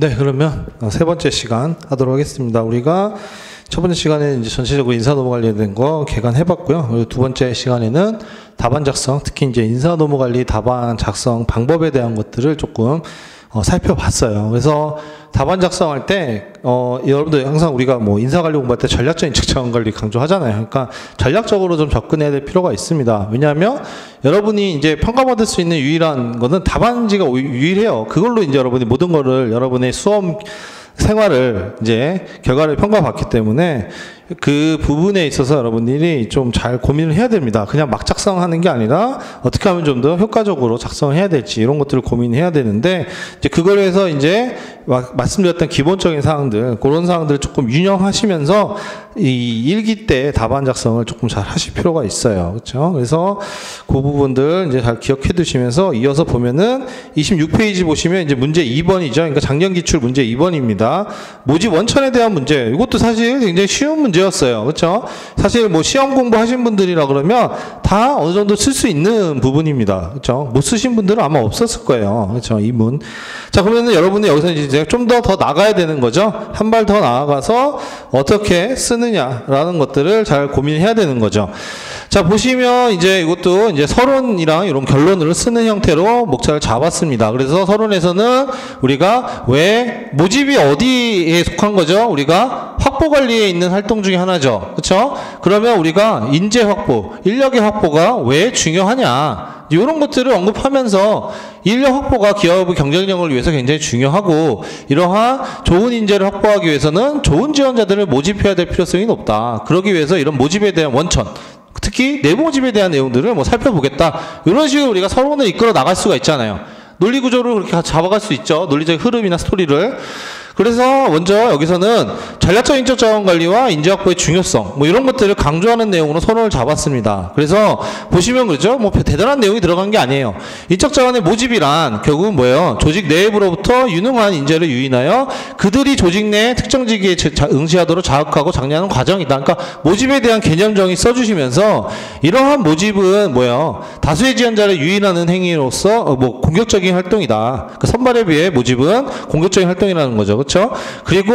네, 그러면 세 번째 시간 하도록 하겠습니다. 우리가 첫 번째 시간에 이제 전체적으로 인사노무 관련된 거 개관해봤고요. 그리고 두 번째 시간에는 답안 작성, 특히 이제 인사노무 관리 답안 작성 방법에 대한 것들을 조금 살펴봤어요. 그래서 답안 작성할 때 여러분들 항상 우리가 뭐 인사관리 공부할 때 전략적인 직장 관리 강조하잖아요. 그러니까 전략적으로 좀 접근해야 될 필요가 있습니다. 왜냐하면 여러분이 이제 평가받을 수 있는 유일한 거는 답안지가 유일해요. 그걸로 이제 여러분이 모든 거를 여러분의 수험 생활을 이제 결과를 평가받기 때문에 그 부분에 있어서 여러분들이 좀 잘 고민을 해야 됩니다. 그냥 막 작성하는 게 아니라 어떻게 하면 좀 더 효과적으로 작성을 해야 될지 이런 것들을 고민해야 되는데 이제 그걸 해서 이제 말씀드렸던 기본적인 사항들 그런 사항들을 조금 유념하시면서 이 일기 때 답안 작성을 조금 잘 하실 필요가 있어요. 그렇죠? 그래서 그 부분들 이제 잘 기억해 두시면서 이어서 보면은 26페이지 보시면 이제 문제 2번이죠. 그러니까 작년 기출 문제 2번입니다. 모집 원천에 대한 문제. 이것도 사실 굉장히 쉬운 문제였어요. 그렇죠? 사실 뭐 시험 공부하신 분들이라 그러면 다 어느 정도 쓸 수 있는 부분입니다. 그렇죠? 못 쓰신 분들은 아마 없었을 거예요. 그렇죠? 이 문. 자, 그러면은 여러분은 여기서 이제 좀 더 나가야 되는 거죠. 한 발 더 나아가서 어떻게 쓰느냐라는 것들을 잘 고민해야 되는 거죠. 자, 보시면 이제 이것도 이제 서론이랑 이런 결론을 쓰는 형태로 목차를 잡았습니다. 그래서 서론에서는 우리가 왜 모집이 어디에 속한 거죠? 우리가 확보 관리에 있는 활동 중에 하나죠. 그렇죠? 그러면 우리가 인재 확보, 인력의 확보가 왜 중요하냐? 이런 것들을 언급하면서 인력 확보가 기업의 경쟁력을 위해서 굉장히 중요하고 이러한 좋은 인재를 확보하기 위해서는 좋은 지원자들을 모집해야 될 필요성이 높다. 그러기 위해서 이런 모집에 대한 원천, 특히 내부 모집에 대한 내용들을 뭐 살펴보겠다. 이런 식으로 우리가 서론을 이끌어 나갈 수가 있잖아요. 논리 구조를 그렇게 잡아갈 수 있죠. 논리적 흐름이나 스토리를. 그래서 먼저 여기서는 전략적 인적 자원 관리와 인재 확보의 중요성 뭐 이런 것들을 강조하는 내용으로 서론을 잡았습니다. 그래서 보시면 그렇죠? 뭐 대단한 내용이 들어간 게 아니에요. 인적 자원의 모집이란 결국은 뭐예요? 조직 내부로부터 유능한 인재를 유인하여 그들이 조직 내 특정 직위에 응시하도록 자극하고 장려하는 과정이다. 그러니까 모집에 대한 개념 정의 써주시면서 이러한 모집은 뭐예요? 다수의 지원자를 유인하는 행위로서 뭐 공격적인 활동이다. 그 선발에 비해 모집은 공격적인 활동이라는 거죠. 그렇죠? 그리고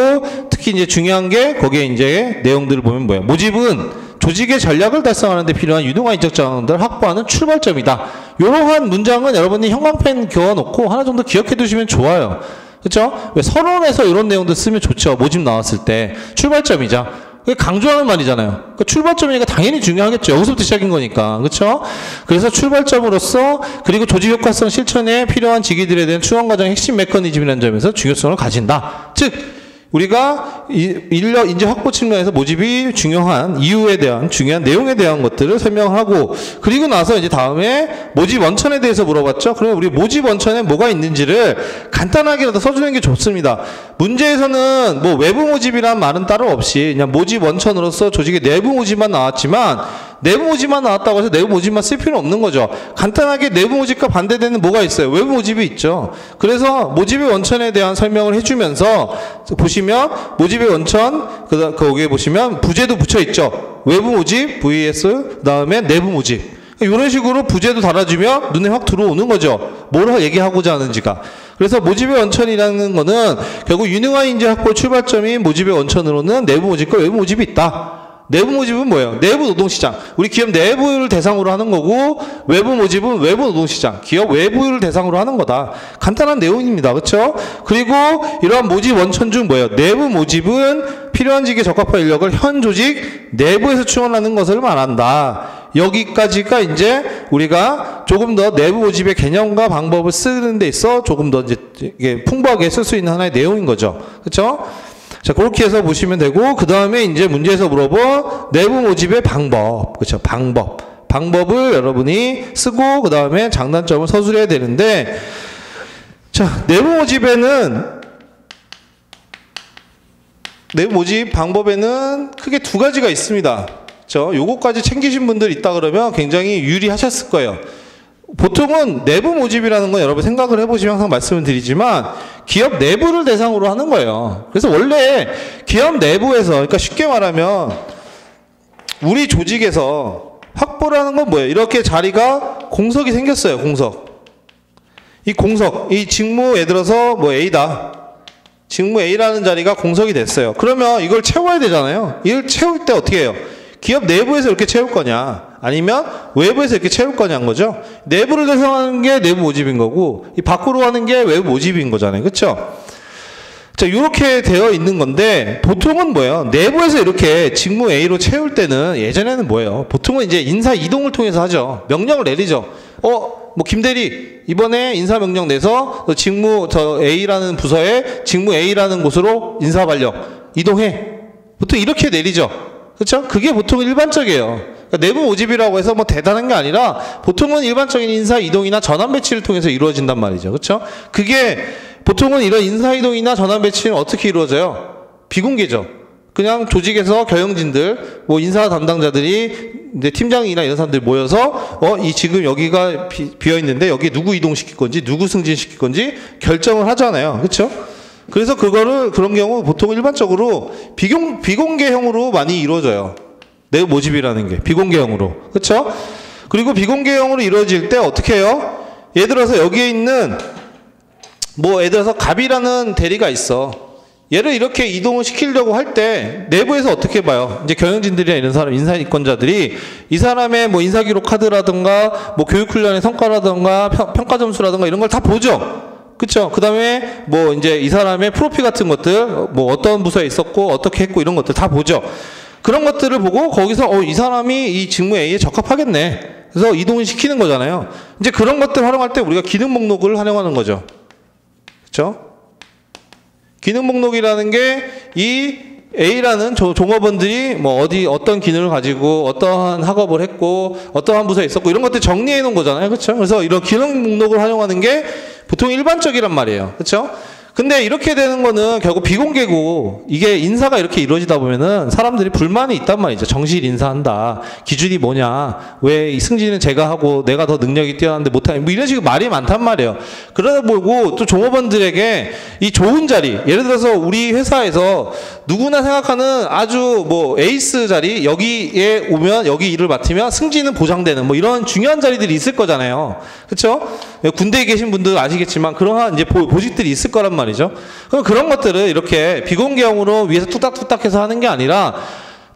특히 이제 중요한 게 거기에 이제 내용들을 보면 뭐예요? 모집은 조직의 전략을 달성하는 데 필요한 유능한 인적 자원들을 확보하는 출발점이다. 이러한 문장은 여러분이 형광펜 그어놓고 하나 정도 기억해 두시면 좋아요. 그렇죠? 왜 서론에서 이런 내용들 쓰면 좋죠. 모집 나왔을 때 출발점이자 강조하는 말이잖아요. 그러니까 출발점이니까 당연히 중요하겠죠. 여기서부터 시작인 거니까. 그렇죠? 그래서 출발점으로서 그리고 조직 효과성 실천에 필요한 직위들에 대한 추원 과정의 핵심 메커니즘이라는 점에서 중요성을 가진다. 즉 우리가 인력 인재 확보 측면에서 모집이 중요한 이유에 대한 중요한 내용에 대한 것들을 설명하고 그리고 나서 이제 다음에 모집 원천에 대해서 물어봤죠. 그러면 우리 모집 원천에 뭐가 있는지를 간단하게라도 써주는 게 좋습니다. 문제에서는 뭐 외부 모집이란 말은 따로 없이 그냥 모집 원천으로서 조직의 내부 모집만 나왔지만 내부 모집만 나왔다고 해서 내부 모집만 쓸 필요는 없는 거죠. 간단하게 내부 모집과 반대되는 뭐가 있어요? 외부 모집이 있죠. 그래서 모집의 원천에 대한 설명을 해주면서 보시면 모집의 원천 거기에 보시면 부제도 붙여 있죠. 외부 모집 vs 그 다음에 내부 모집 이런 식으로 부제도 달아주면 눈에 확 들어오는 거죠. 뭘 얘기하고자 하는지가. 그래서 모집의 원천이라는 거는 결국 유능한 인재 확보 출발점인 모집의 원천으로는 내부 모집과 외부 모집이 있다. 내부 모집은 뭐예요? 내부 노동시장. 우리 기업 내부를 대상으로 하는 거고 외부 모집은 외부 노동시장. 기업 외부를 대상으로 하는 거다. 간단한 내용입니다. 그렇죠? 그리고 이러한 모집 원천 중 뭐예요? 내부 모집은 필요한 직에 적합한 인력을 현 조직 내부에서 충원하는 것을 말한다. 여기까지가 이제 우리가 조금 더 내부 모집의 개념과 방법을 쓰는 데 있어 조금 더 이제 풍부하게 쓸 수 있는 하나의 내용인 거죠. 그렇죠? 자, 그렇게 해서 보시면 되고, 그 다음에 이제 문제에서 물어본 내부 모집의 방법. 그렇죠. 방법을 여러분이 쓰고, 그 다음에 장단점을 서술해야 되는데, 자, 내부 모집 방법에는 크게 두 가지가 있습니다. 요거까지 챙기신 분들 있다 그러면 굉장히 유리하셨을 거예요. 보통은 내부 모집이라는 건 여러분 생각을 해보시면 항상 말씀을 드리지만 기업 내부를 대상으로 하는 거예요. 그래서 원래 기업 내부에서 그러니까 쉽게 말하면 우리 조직에서 확보라는 건 뭐예요? 이렇게 자리가 공석이 생겼어요. 공석. 이 공석, 이 직무 예를 들어서 뭐 A다. 직무 A라는 자리가 공석이 됐어요. 그러면 이걸 채워야 되잖아요. 이걸 채울 때 어떻게 해요? 기업 내부에서 이렇게 채울 거냐, 아니면 외부에서 이렇게 채울 거냐는 거죠. 내부를 대상하는 게 내부 모집인 거고, 이 밖으로 하는 게 외부 모집인 거잖아요. 그렇죠? 자, 이렇게 되어 있는 건데, 보통은 뭐예요? 내부에서 이렇게 직무 A로 채울 때는 예전에는 뭐예요? 보통은 이제 인사 이동을 통해서 하죠. 명령을 내리죠. 뭐 김대리 이번에 인사 명령 내서 직무 저 A라는 부서에 직무 A라는 곳으로 인사 발령 이동해. 보통 이렇게 내리죠. 그렇죠? 그게 보통 일반적이에요. 그러니까 내부 모집이라고 해서 뭐 대단한 게 아니라 보통은 일반적인 인사 이동이나 전환 배치를 통해서 이루어진단 말이죠. 그렇죠? 그게 보통은 이런 인사 이동이나 전환 배치는 어떻게 이루어져요? 비공개죠. 그냥 조직에서 경영진들, 뭐 인사 담당자들이 이제 팀장이나 이런 사람들이 모여서 이 지금 여기가 비어 있는데 여기 누구 이동시킬 건지 누구 승진시킬 건지 결정을 하잖아요. 그렇죠? 그래서 그거를 그런 경우 보통 일반적으로 비공개형으로 많이 이루어져요. 내부 모집이라는 게 비공개형으로. 그렇죠? 그리고 비공개형으로 이루어질 때 어떻게 해요? 예를 들어서 여기에 있는 뭐 예를 들어서 갑이라는 대리가 있어. 얘를 이렇게 이동을 시키려고 할 때 내부에서 어떻게 봐요? 이제 경영진들이나 이런 사람, 인사이권자들이 이 사람의 뭐 인사기록 카드라든가 뭐 교육훈련의 성과라든가 평가 점수라든가 이런 걸 다 보죠. 그쵸? 그 다음에 뭐 이제 이 사람의 프로필 같은 것들, 뭐 어떤 부서에 있었고 어떻게 했고 이런 것들 다 보죠. 그런 것들을 보고 거기서 이 사람이 이 직무 A에 적합하겠네. 그래서 이동을 시키는 거잖아요. 이제 그런 것들 활용할 때 우리가 기능 목록을 활용하는 거죠. 그쵸? 기능 목록이라는 게 이 A라는 종업원들이 뭐 어떤 기능을 가지고 어떠한 학업을 했고 어떠한 부서에 있었고 이런 것들 정리해 놓은 거잖아요. 그렇죠? 그래서 이런 기능 목록을 활용하는 게 보통 일반적이란 말이에요. 그렇죠? 근데 이렇게 되는 거는 결국 비공개고 이게 인사가 이렇게 이루어지다 보면은 사람들이 불만이 있단 말이죠. 정시일 인사한다. 기준이 뭐냐. 왜 이 승진은 제가 하고 내가 더 능력이 뛰어난데 못하냐. 뭐 이런 식으로 말이 많단 말이에요. 그러다 보고 또 종업원들에게 이 좋은 자리, 예를 들어서 우리 회사에서 누구나 생각하는 아주 뭐 에이스 자리, 여기에 오면 여기 일을 맡으면 승진은 보장되는 뭐 이런 중요한 자리들이 있을 거잖아요. 그렇죠? 군대에 계신 분들 아시겠지만 그러한 이제 보직들이 있을 거란 말이에요. 그럼 그런 것들을 이렇게 비공개형으로 위에서 뚝딱뚝딱 해서 하는 게 아니라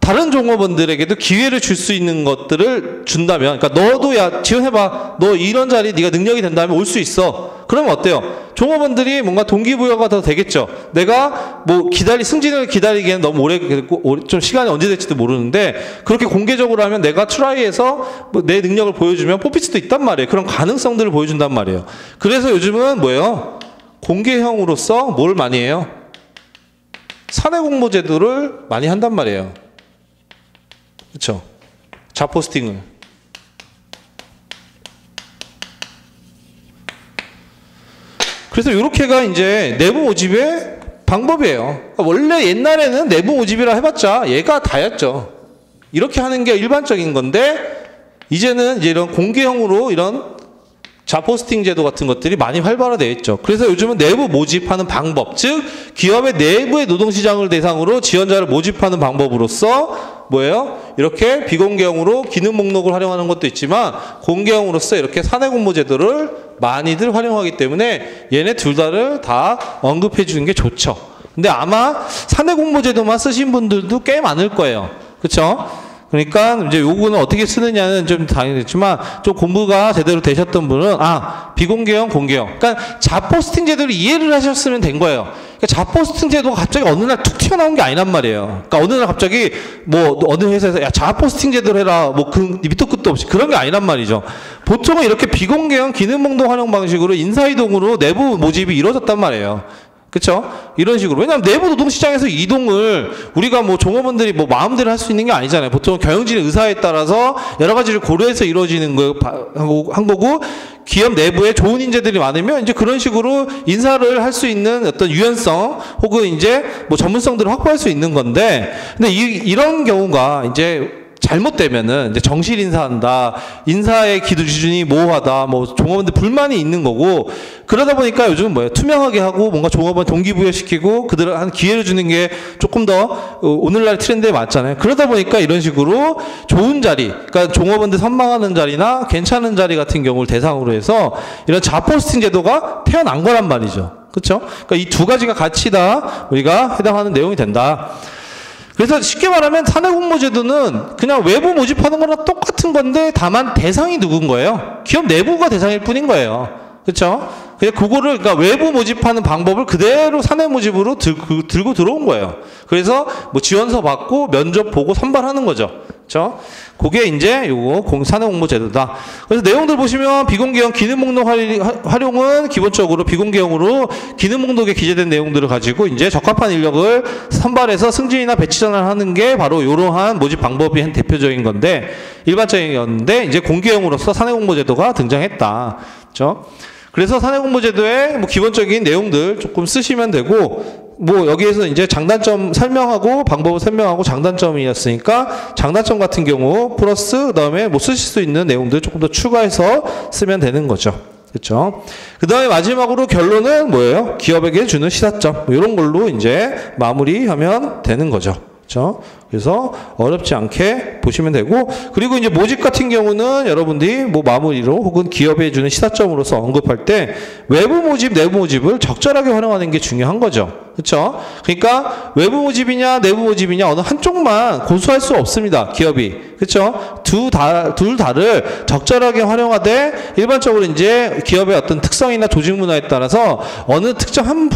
다른 종업원들에게도 기회를 줄 수 있는 것들을 준다면, 그러니까 너도 야 지원해봐, 너 이런 자리 네가 능력이 된다면 올 수 있어. 그러면 어때요? 종업원들이 뭔가 동기부여가 더 되겠죠. 내가 뭐 승진을 기다리기에는 너무 오래 좀 시간이 언제 될지도 모르는데 그렇게 공개적으로 하면 내가 트라이해서 뭐 내 능력을 보여주면 뽑힐 수도 있단 말이에요. 그런 가능성들을 보여준단 말이에요. 그래서 요즘은 뭐예요? 공개형으로서 뭘 많이 해요? 사내 공모 제도를 많이 한단 말이에요. 그렇죠? 자포스팅을. 그래서 이렇게가 이제 내부 모집의 방법이에요. 원래 옛날에는 내부 모집이라 해봤자 얘가 다였죠. 이렇게 하는 게 일반적인 건데 이제는 이제 이런 공개형으로 이런 자포스팅 제도 같은 것들이 많이 활발화되어 있죠. 그래서 요즘은 내부 모집하는 방법, 즉 기업의 내부의 노동시장을 대상으로 지원자를 모집하는 방법으로서 뭐예요? 이렇게 비공개형으로 기능 목록을 활용하는 것도 있지만 공개형으로서 이렇게 사내 공모 제도를 많이들 활용하기 때문에 얘네 둘 다를 다 언급해 주는 게 좋죠. 근데 아마 사내 공모 제도만 쓰신 분들도 꽤 많을 거예요. 그렇죠? 그러니까 이제 요거는 어떻게 쓰느냐는 좀 당연했지만 좀 공부가 제대로 되셨던 분은 비공개형, 공개형. 그러니까 자포스팅 제도를 이해를 하셨으면 된 거예요. 그러니까 자포스팅 제도가 갑자기 어느 날 툭 튀어나온 게 아니란 말이에요. 그러니까 어느 날 갑자기 뭐 어느 회사에서 야 자포스팅 제도를 해라 뭐 그 밑도 끝도 없이 그런 게 아니란 말이죠. 보통은 이렇게 비공개형 기능 목록 활용 방식으로 인사이동으로 내부 모집이 이루어졌단 말이에요. 그쵸? 이런 식으로. 왜냐하면 내부 노동시장에서 이동을 우리가 뭐 종업원들이 뭐 마음대로 할 수 있는 게 아니잖아요. 보통 경영진의 의사에 따라서 여러 가지를 고려해서 이루어지는 한 거고 기업 내부에 좋은 인재들이 많으면 이제 그런 식으로 인사를 할 수 있는 어떤 유연성 혹은 이제 뭐 전문성들을 확보할 수 있는 건데 근데 이런 경우가 이제 잘못되면은 이제 정실 인사한다, 인사의 기준이 모호하다, 뭐 종업원들 불만이 있는 거고, 그러다 보니까 요즘은 뭐예요? 투명하게 하고 뭔가 종업원 동기부여시키고 그들한테 기회를 주는 게 조금 더 오늘날 트렌드에 맞잖아요. 그러다 보니까 이런 식으로 좋은 자리, 그러니까 종업원들 선망하는 자리나 괜찮은 자리 같은 경우를 대상으로 해서 이런 자포스팅 제도가 태어난 거란 말이죠. 그렇죠? 그러니까 이 두 가지가 같이 다 우리가 해당하는 내용이 된다. 그래서 쉽게 말하면 사내공모제도는 그냥 외부 모집하는 거랑 똑같은 건데 다만 대상이 누군 거예요? 기업 내부가 대상일 뿐인 거예요. 그렇죠? 그냥 그거를 그러니까 외부 모집하는 방법을 그대로 사내 모집으로 들고 들어온 거예요. 그래서 뭐 지원서 받고 면접 보고 선발하는 거죠. 그렇죠? 그게 이제 요거 사내 공모제도다. 그래서 내용들 보시면 비공개형 기능 목록 활용은 기본적으로 비공개형으로 기능 목록에 기재된 내용들을 가지고 이제 적합한 인력을 선발해서 승진이나 배치 전환하는 게 바로 이러한 모집 방법이 한 대표적인 건데 일반적이었는데 이제 공개형으로서 사내 공모제도가 등장했다. 그렇죠? 그래서 사내 공모제도의 뭐 기본적인 내용들 조금 쓰시면 되고 뭐 여기에서 이제 장단점 설명하고 방법을 설명하고 장단점이었으니까 장단점 같은 경우 플러스 그다음에 뭐 쓰실 수 있는 내용들 조금 더 추가해서 쓰면 되는 거죠. 그렇죠? 그다음에 마지막으로 결론은 뭐예요? 기업에게 주는 시사점 뭐 이런 걸로 이제 마무리하면 되는 거죠. 그렇죠? 그래서 어렵지 않게 보시면 되고 그리고 이제 모집 같은 경우는 여러분들이 뭐 마무리로 혹은 기업에 주는 시사점으로서 언급할 때 외부 모집, 내부 모집을 적절하게 활용하는 게 중요한 거죠. 그렇죠? 그러니까 외부 모집이냐 내부 모집이냐 어느 한쪽만 고수할 수 없습니다. 기업이. 그렇죠? 둘 다를 적절하게 활용하되 일반적으로 이제 기업의 어떤 특성이나 조직 문화에 따라서 어느 특정 한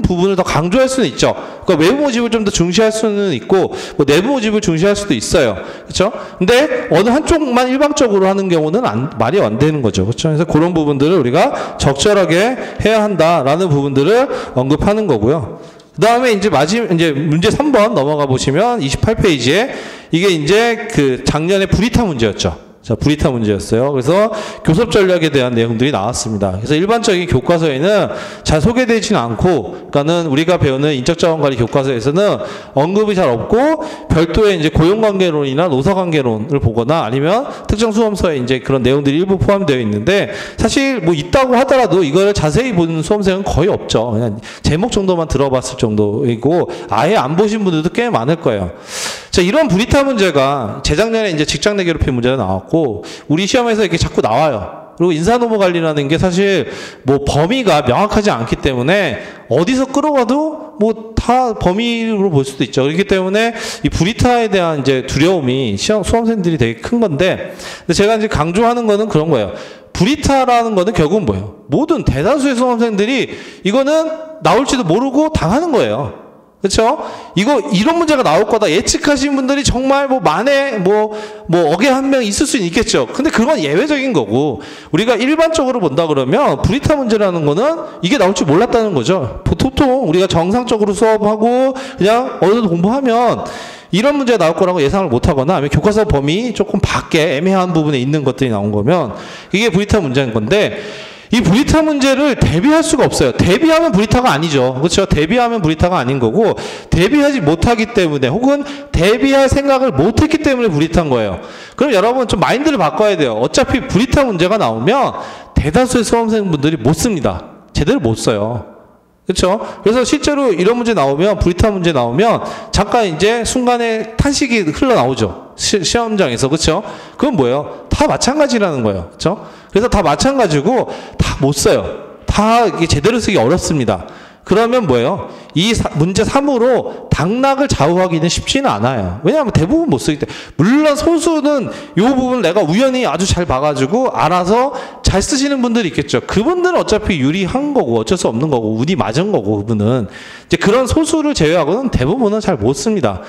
부분을 더 강조할 수는 있죠. 그러니까 외부 모집을 좀 더 중시할 수는 있고 뭐 내부 모집을 중시할 수도 있어요. 그렇죠? 근데 어느 한쪽만 일방적으로 하는 경우는 말이 안 되는 거죠. 그렇죠? 그래서 그런 부분들을 우리가 적절하게 해야 한다라는 부분들을 언급하는 거고요. 그 다음에 이제 문제 3번 넘어가 보시면 28페이지에 이게 이제 그 작년에 브리타 문제였죠. 자, 브리타 문제였어요. 그래서 교섭 전략에 대한 내용들이 나왔습니다. 그래서 일반적인 교과서에는 잘 소개되지는 않고, 그러니까는 우리가 배우는 인적자원관리 교과서에서는 언급이 잘 없고, 별도의 이제 고용관계론이나 노사관계론을 보거나 아니면 특정 수험서에 이제 그런 내용들이 일부 포함되어 있는데, 사실 뭐 있다고 하더라도 이걸 자세히 보는 수험생은 거의 없죠. 그냥 제목 정도만 들어봤을 정도이고, 아예 안 보신 분들도 꽤 많을 거예요. 자, 이런 브리타 문제가 재작년에 이제 직장 내 괴롭힘 문제가 나왔고, 우리 시험에서 이렇게 자꾸 나와요. 그리고 인사노무 관리라는 게 사실 뭐 범위가 명확하지 않기 때문에 어디서 끌어가도 뭐 다 범위로 볼 수도 있죠. 그렇기 때문에 이 브리타에 대한 이제 두려움이 수험생들이 되게 큰 건데, 근데 제가 이제 강조하는 거는 그런 거예요. 브리타라는 거는 결국은 뭐예요? 모든 대다수의 수험생들이 이거는 나올지도 모르고 당하는 거예요. 그렇죠? 이런 문제가 나올 거다 예측하신 분들이 정말 뭐 만에 뭐 억에 한 명 있을 수는 있겠죠. 근데 그건 예외적인 거고, 우리가 일반적으로 본다 그러면 브리타 문제라는 거는 이게 나올 줄 몰랐다는 거죠. 보통 우리가 정상적으로 수업하고 그냥 어느 정도 공부하면 이런 문제가 나올 거라고 예상을 못 하거나 아니면 교과서 범위 조금 밖에 애매한 부분에 있는 것들이 나온 거면 이게 브리타 문제인 건데, 이 브리타 문제를 대비할 수가 없어요. 대비하면 브리타가 아니죠. 그렇죠? 대비하면 브리타가 아닌 거고, 대비하지 못하기 때문에 혹은 대비할 생각을 못했기 때문에 브리타인 거예요. 그럼 여러분 좀 마인드를 바꿔야 돼요. 어차피 브리타 문제가 나오면 대다수의 수험생분들이 못 씁니다. 제대로 못 써요. 그렇죠? 그래서 실제로 이런 문제 나오면, 브리타 문제 나오면 잠깐 이제 순간에 탄식이 흘러나오죠. 시험장에서. 그렇죠? 그건 뭐예요? 다 마찬가지라는 거예요. 그렇죠? 그래서 다 마찬가지고 다 못 써요. 다 이게 제대로 쓰기 어렵습니다. 그러면 뭐예요? 이 문제 3으로 당락을 좌우하기는 쉽지는 않아요. 왜냐하면 대부분 못 쓰기 때문에. 물론 소수는 이 부분 내가 우연히 아주 잘 봐가지고 알아서 잘 쓰시는 분들이 있겠죠. 그분들은 어차피 유리한 거고 어쩔 수 없는 거고 운이 맞은 거고, 그분은 이제 그런 소수를 제외하고는 대부분은 잘 못 씁니다.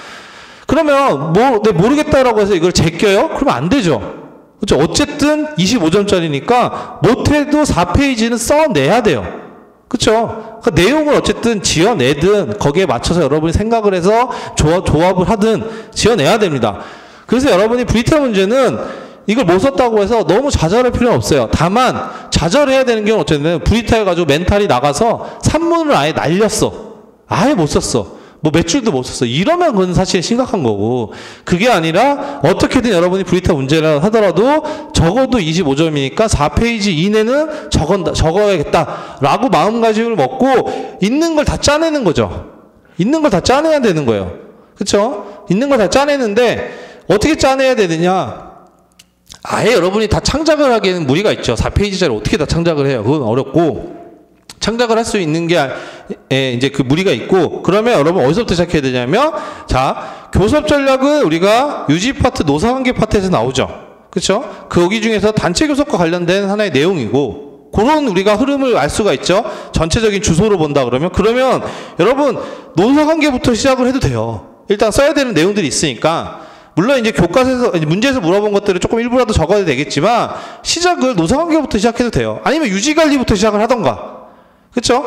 그러면 모르겠다라고 해서 이걸 제껴요? 그러면 안 되죠. 그렇죠? 어쨌든 25점짜리니까 못해도 4페이지는 써내야 돼요. 그렇죠? 그러니까 내용을 어쨌든 지어내든 거기에 맞춰서 여러분이 생각을 해서 조합을 하든 지어내야 됩니다. 그래서 여러분이 브리타 문제는 이걸 못 썼다고 해서 너무 좌절할 필요는 없어요. 다만 좌절해야 되는 경우는 어쨌든 브리타 해가지고 멘탈이 나가서 산문을 아예 날렸어. 아예 못 썼어. 뭐 몇 줄도 못 썼어. 이러면 그건 사실 심각한 거고, 그게 아니라 어떻게든 여러분이 브리타 문제라 하더라도 적어도 25점이니까 4페이지 이내는 적어야겠다라고 마음가짐을 먹고 있는 걸 다 짜내는 거죠. 있는 걸 다 짜내야 되는 거예요. 그렇죠? 있는 걸 다 짜내는데 어떻게 짜내야 되느냐? 아예 여러분이 다 창작을 하기에는 무리가 있죠. 4페이지짜리 어떻게 다 창작을 해요? 그건 어렵고, 창작을 할 수 있는 게 이제 그 무리가 있고, 그러면 여러분 어디서부터 시작해야 되냐면, 자, 교섭 전략은 우리가 유지 파트, 노사관계 파트에서 나오죠. 그렇죠? 거기 중에서 단체 교섭과 관련된 하나의 내용이고, 그런 우리가 흐름을 알 수가 있죠. 전체적인 주소로 본다 그러면 여러분 노사관계부터 시작을 해도 돼요. 일단 써야 되는 내용들이 있으니까. 물론 이제 교과서에서 문제에서 물어본 것들을 조금 일부라도 적어야 되겠지만 시작을 노사관계부터 시작해도 돼요. 아니면 유지관리부터 시작을 하던가. 그렇죠?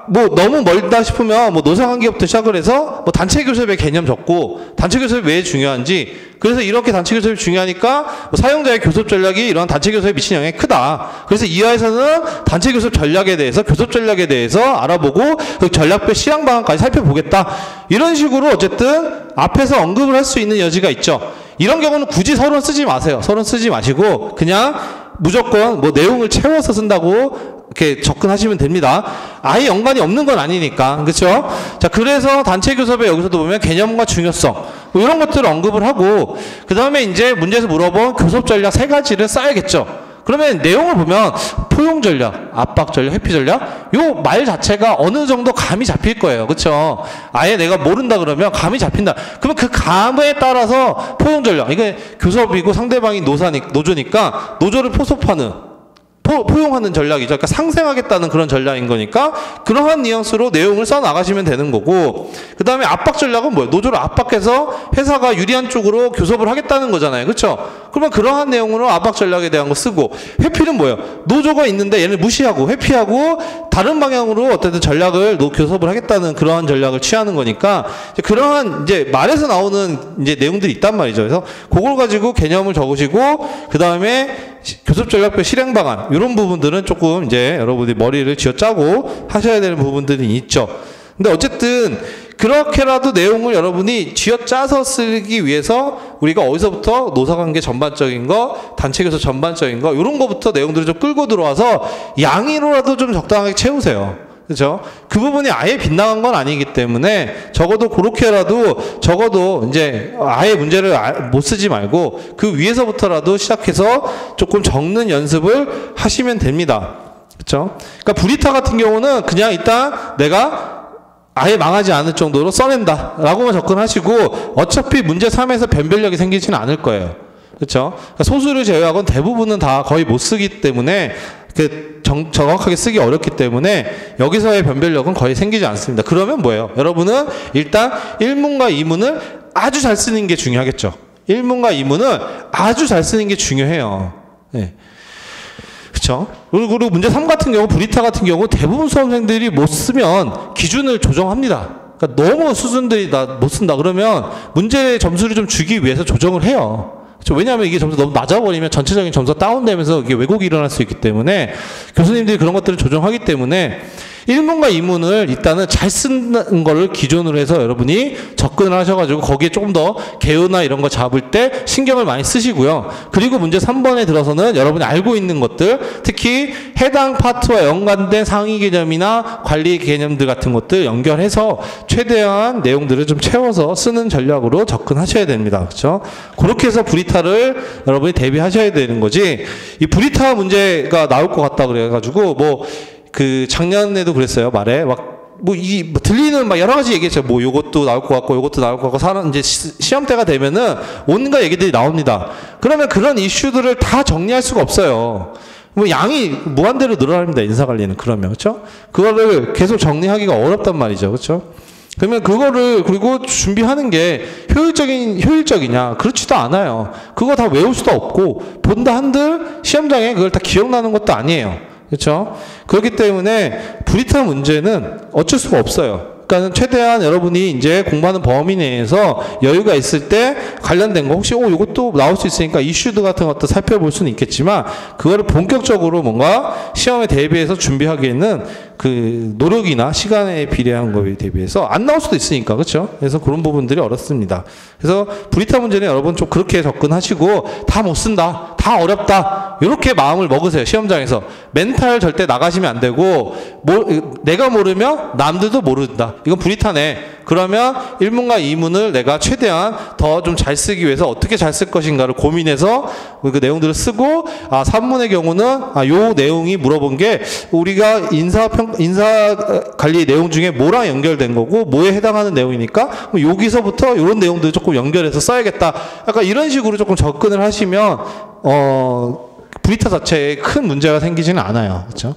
뭐 너무 멀다 싶으면 뭐 노사관계부터 시작을 해서 뭐 단체 교섭의 개념 적고, 단체 교섭이 왜 중요한지, 그래서 이렇게 단체 교섭이 중요하니까 뭐 사용자의 교섭 전략이 이런 단체 교섭에 미치는 영향이 크다. 그래서 이하에서는 단체 교섭 전략에 대해서, 교섭 전략에 대해서 알아보고 그 전략별 실행 방안까지 살펴보겠다. 이런 식으로 어쨌든 앞에서 언급을 할 수 있는 여지가 있죠. 이런 경우는 굳이 서론 쓰지 마세요. 서론 쓰지 마시고 그냥 무조건 뭐 내용을 채워서 쓴다고 이렇게 접근하시면 됩니다. 아예 연관이 없는 건 아니니까. 그렇죠? 자, 그래서 단체 교섭에 여기서도 보면 개념과 중요성 뭐 이런 것들을 언급을 하고, 그 다음에 이제 문제에서 물어본 교섭 전략 3가지를 써야겠죠. 그러면 내용을 보면 포용 전략, 압박 전략, 회피 전략, 요 말 자체가 어느 정도 감이 잡힐 거예요. 그렇죠? 아예 내가 모른다 그러면 감이 잡힌다. 그러면 그 감에 따라서 포용 전략, 이게 교섭이고 상대방이 노조니까 노조를 포용하는 전략이죠. 그러니까 상생하겠다는 그런 전략인 거니까 그러한 뉘앙스로 내용을 써나가시면 되는 거고, 그 다음에 압박 전략은 뭐예요? 노조를 압박해서 회사가 유리한 쪽으로 교섭을 하겠다는 거잖아요. 그렇죠? 그러면 그러한 내용으로 압박 전략에 대한 거 쓰고, 회피는 뭐예요? 노조가 있는데 얘를 무시하고 회피하고 다른 방향으로 어쨌든 전략을 교섭을 하겠다는 그러한 전략을 취하는 거니까 그러한 이제 말에서 나오는 이제 내용들이 있단 말이죠. 그래서 그걸 가지고 개념을 적으시고, 그 다음에 교섭 전략별 실행 방안, 이런 부분들은 조금 이제 여러분들이 머리를 쥐어짜고 하셔야 되는 부분들이 있죠. 근데 어쨌든 그렇게라도 내용을 여러분이 쥐어짜서 쓰기 위해서 우리가 어디서부터 노사관계 전반적인 거, 단체 교섭 전반적인 거, 이런 거부터 내용들을 좀 끌고 들어와서 양의로라도 좀 적당하게 채우세요. 그렇죠? 그 부분이 아예 빗나간 건 아니기 때문에 적어도 그렇게라도, 적어도 이제 아예 문제를 못 쓰지 말고 그 위에서부터라도 시작해서 조금 적는 연습을 하시면 됩니다. 그렇죠? 그러니까 브리타 같은 경우는 그냥 일단 내가 아예 망하지 않을 정도로 써낸다 라고만 접근하시고, 어차피 문제 3에서 변별력이 생기지는 않을 거예요. 그렇죠? 그러니까 소수를 제외하고는 대부분은 다 거의 못 쓰기 때문에, 정확하게 쓰기 어렵기 때문에 여기서의 변별력은 거의 생기지 않습니다. 그러면 뭐예요? 여러분은 일단 1문과 2문을 아주 잘 쓰는 게 중요하겠죠. 1문과 2문을 아주 잘 쓰는 게 중요해요. 네. 그렇죠? 그리고 문제 3 같은 경우, 브리타 같은 경우 대부분 수험생들이 못 쓰면 기준을 조정합니다. 그러니까 너무 수준들이 못 쓴다 그러면 문제 점수를 좀 주기 위해서 조정을 해요. 왜냐하면 이게 점수 너무 낮아버리면 전체적인 점수가 다운되면서 이게 왜곡이 일어날 수 있기 때문에 교수님들이 그런 것들을 조정하기 때문에 1문과 2문을 일단은 잘 쓰는 거를 기준으로 해서 여러분이 접근을 하셔가지고 거기에 조금 더 개요나 이런 거 잡을 때 신경을 많이 쓰시고요. 그리고 문제 3번에 들어서는 여러분이 알고 있는 것들, 특히 해당 파트와 연관된 상위 개념이나 관리 개념들 같은 것들 연결해서 최대한 내용들을 좀 채워서 쓰는 전략으로 접근하셔야 됩니다. 그렇죠? 그렇게 해서 브리타를 여러분이 대비하셔야 되는 거지, 이 브리타 문제가 나올 것 같다 그래가지고 작년에도 그랬어요. 말에 들리는 여러 가지 얘기했죠. 요것도 나올 것 같고, 요것도 나올 것 같고, 이제 시험 때가 되면은 온갖 얘기들이 나옵니다. 그러면 그런 이슈들을 다 정리할 수가 없어요. 양이 무한대로 늘어납니다. 인사관리는. 그러면. 그렇죠? 그거를 계속 정리하기가 어렵단 말이죠. 그렇죠? 그러면 그거를, 그리고 준비하는 게 효율적이냐? 그렇지도 않아요. 그거 다 외울 수도 없고, 본다 한들 시험장에 그걸 다 기억나는 것도 아니에요. 그렇죠? 그렇기 때문에 브리타 문제는 어쩔 수가 없어요. 그러니까 최대한 여러분이 이제 공부하는 범위 내에서 여유가 있을 때 관련된 거 혹시 이것도 나올 수 있으니까 이슈드 같은 것도 살펴볼 수는 있겠지만, 그거를 본격적으로 뭔가 시험에 대비해서 준비하기에는 그 노력이나 시간에 비례한 거에 대비해서 안 나올 수도 있으니까, 그렇죠? 그래서 그런 부분들이 어렵습니다. 그래서 브리타 문제는 여러분 좀 그렇게 접근하시고 다 못 쓴다, 다 어렵다 이렇게 마음을 먹으세요. 시험장에서 멘탈 절대 나가시면 안 되고, 내가 모르면 남들도 모른다. 이건 브리타네. 그러면 1문과 2문을 내가 최대한 더 좀 잘 쓰기 위해서 어떻게 잘 쓸 것인가를 고민해서 그 내용들을 쓰고, 3문의 경우는 요 내용이 물어본 게 우리가 인사 관리 내용 중에 뭐랑 연결된 거고 뭐에 해당하는 내용이니까 여기서부터 이런 내용들을 조금 연결해서 써야겠다. 약간 이런 식으로 조금 접근을 하시면 브리타 자체에 큰 문제가 생기지는 않아요. 그렇죠?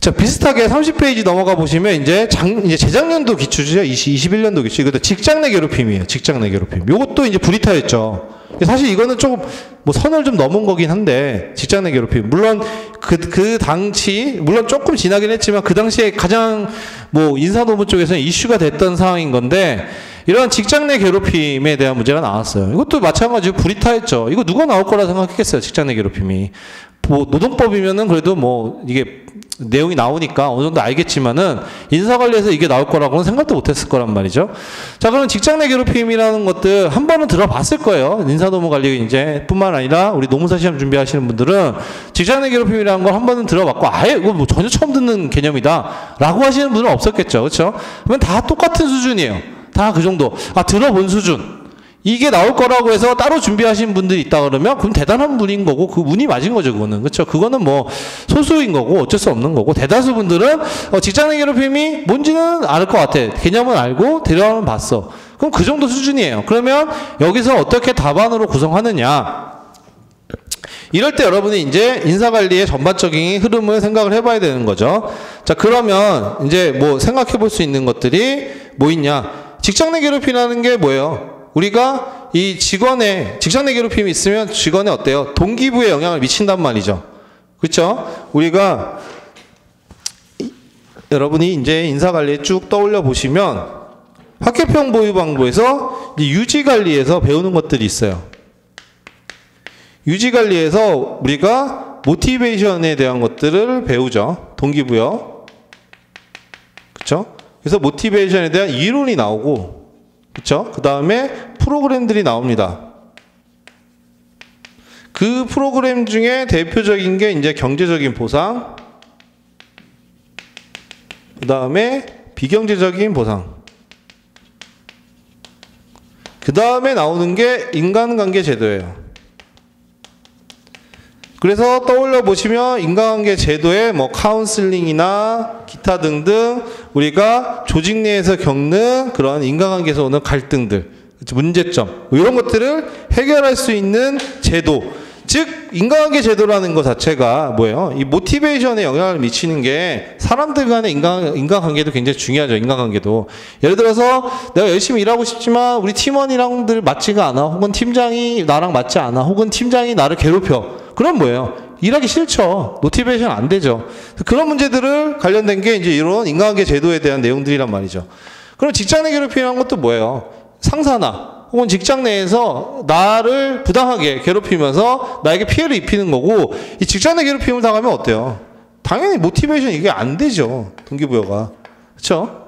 자, 비슷하게 30페이지 넘어가 보시면 이제 재작년도 기출이죠. 21년도 기출. 이것도 직장 내 괴롭힘이에요. 직장 내 괴롭힘. 요것도 이제 브리타였죠. 사실 이거는 조금 뭐 선을 좀 넘은 거긴 한데, 직장 내 괴롭힘. 물론 그 당시 물론 조금 지나긴 했지만 그 당시에 가장 뭐 인사노무 쪽에서는 이슈가 됐던 상황인 건데, 이런 직장 내 괴롭힘에 대한 문제가 나왔어요. 이것도 마찬가지로 브리타였죠. 이거 누가 나올 거라 생각했겠어요. 직장 내 괴롭힘이. 뭐 노동법이면은 그래도 뭐 이게 내용이 나오니까 어느 정도 알겠지만은 인사관리에서 이게 나올 거라고는 생각도 못했을 거란 말이죠. 자, 그럼 직장 내 괴롭힘이라는 것들 한 번은 들어봤을 거예요. 인사노무관리 이제 뿐만 아니라 우리 노무사 시험 준비하시는 분들은 직장 내 괴롭힘이라는 걸 한 번은 들어봤고, 아예 이거 뭐 전혀 처음 듣는 개념이다라고 하시는 분은 없었겠죠, 그렇죠? 그러면 다 똑같은 수준이에요. 다 그 정도. 들어본 수준. 이게 나올 거라고 해서 따로 준비하신 분들이 있다 그러면 그건 대단한 분인 거고, 그 운이 맞은 거죠, 그거는. 그렇죠? 그거는 뭐 소수인 거고 어쩔 수 없는 거고, 대다수 분들은 직장 내 괴롭힘이 뭔지는 알 것 같아. 개념은 알고 들어가면 봤어. 그럼 그 정도 수준이에요. 그러면 여기서 어떻게 답안으로 구성하느냐? 이럴 때 여러분이 이제 인사관리의 전반적인 흐름을 생각을 해봐야 되는 거죠. 자, 그러면 이제 뭐 생각해 볼 수 있는 것들이 뭐 있냐? 직장 내 괴롭힘이라는 게 뭐예요? 우리가 이 직원의 직장 내 괴롭힘이 있으면 직원에 어때요? 동기부에 영향을 미친단 말이죠. 그렇죠? 우리가 여러분이 이제 인사관리에 쭉 떠올려 보시면 학계평 보유방법에서 유지관리에서 배우는 것들이 있어요. 유지관리에서 우리가 모티베이션에 대한 것들을 배우죠. 동기부여. 그렇죠? 그래서 모티베이션에 대한 이론이 나오고, 그렇죠? 그 다음에 프로그램들이 나옵니다. 그 프로그램 중에 대표적인 게 이제 경제적인 보상, 그 다음에 비경제적인 보상, 그 다음에 나오는 게 인간관계 제도예요. 그래서 떠올려 보시면 인간관계 제도에 뭐 카운슬링이나 기타 등등 우리가 조직 내에서 겪는 그런 인간관계에서 오는 갈등들, 문제점, 이런 것들을 해결할 수 있는 제도, 즉 인간관계 제도라는 것 자체가 뭐예요? 이 모티베이션에 영향을 미치는 게 사람들 간의 인간관계도 굉장히 중요하죠. 인간관계도. 예를 들어서 내가 열심히 일하고 싶지만 우리 팀원이랑들 맞지가 않아, 혹은 팀장이 나랑 맞지 않아, 혹은 팀장이 나를 괴롭혀. 그럼 뭐예요? 일하기 싫죠. 모티베이션 안 되죠. 그런 문제들을 관련된 게 이제 이런 인간관계 제도에 대한 내용들이란 말이죠. 그럼 직장 내 괴롭힘이라는 것도 뭐예요? 상사나 혹은 직장 내에서 나를 부당하게 괴롭히면서 나에게 피해를 입히는 거고, 이 직장 내 괴롭힘을 당하면 어때요? 당연히 모티베이션 이게 안 되죠. 동기부여가. 그렇죠?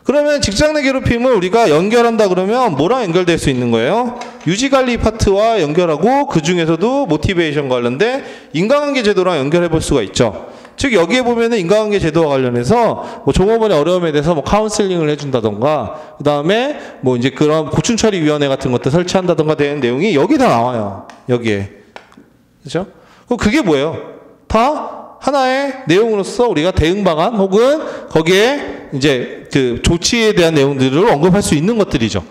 그러면 직장 내 괴롭힘을 우리가 연결한다 그러면 뭐랑 연결될 수 있는 거예요? 유지관리 파트와 연결하고, 그 중에서도 모티베이션 관련된 인간관계 제도랑 연결해 볼 수가 있죠. 즉 여기에 보면은 인간관계 제도와 관련해서 뭐 종업원의 어려움에 대해서 뭐 카운슬링을 해준다던가, 그 다음에 뭐 이제 그런 고충처리위원회 같은 것들 설치한다던가 되는 내용이 여기 다 나와요. 여기에. 그죠? 그게 뭐예요? 다 하나의 내용으로서 우리가 대응 방안 혹은 거기에 이제 그 조치에 대한 내용들을 언급할 수 있는 것들이죠.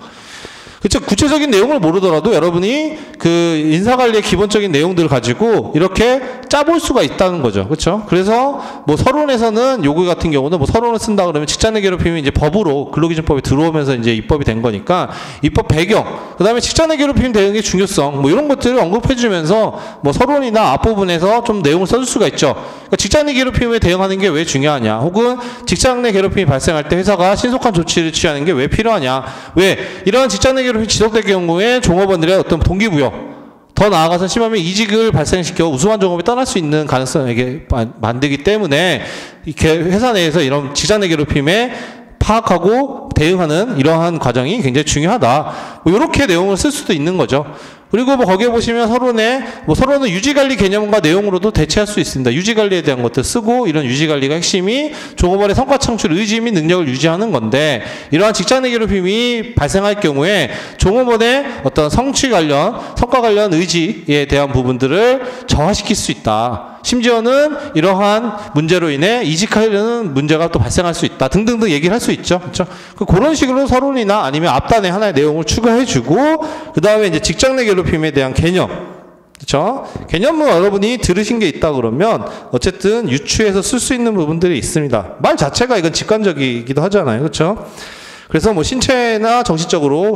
그렇죠? 구체적인 내용을 모르더라도 여러분이 그 인사관리의 기본적인 내용들을 가지고 이렇게 짜볼 수가 있다는 거죠. 그렇죠? 그래서 뭐 서론에서는 요거 같은 경우는 뭐 서론을 쓴다 그러면 직장 내 괴롭힘이 이제 법으로 근로기준법이 들어오면서 이제 입법이 된 거니까 입법 배경, 그 다음에 직장 내 괴롭힘 대응의 중요성, 뭐 이런 것들을 언급해주면서 뭐 서론이나 앞부분에서 좀 내용을 써줄 수가 있죠. 그러니까 직장 내 괴롭힘에 대응하는 게 왜 중요하냐, 혹은 직장 내 괴롭힘이 발생할 때 회사가 신속한 조치를 취하는 게 왜 필요하냐, 왜 이런 직장 내 괴롭힘이 지속될 경우에 종업원들의 어떤 동기부여, 더 나아가서 심하면 이직을 발생시켜 우수한 종업에 떠날 수 있는 가능성을 만들기 때문에 회사 내에서 이런 직장 내 괴롭힘에 파악하고 대응하는 이러한 과정이 굉장히 중요하다. 뭐 이렇게 내용을 쓸 수도 있는 거죠. 그리고 뭐 거기에 보시면 서론은 유지관리 개념과 내용으로도 대체할 수 있습니다. 유지관리에 대한 것들 쓰고, 이런 유지관리가 핵심이 종업원의 성과 창출 의지 및 능력을 유지하는 건데, 이러한 직장 내 괴롭힘이 발생할 경우에 종업원의 어떤 성과 관련 의지에 대한 부분들을 저하시킬 수 있다. 심지어는 이러한 문제로 인해 이직하려는 문제가 또 발생할 수 있다. 등등등 얘기를 할 수 있죠. 그렇죠? 그런 식으로 서론이나 아니면 앞단에 하나의 내용을 추가해주고, 그 다음에 이제 직장 내 괴롭힘에 대한 개념. 그렇죠? 개념은 여러분이 들으신 게 있다 그러면 어쨌든 유추해서 쓸 수 있는 부분들이 있습니다. 말 자체가 이건 직관적이기도 하잖아요. 그렇죠? 그래서 뭐 신체적, 정신적으로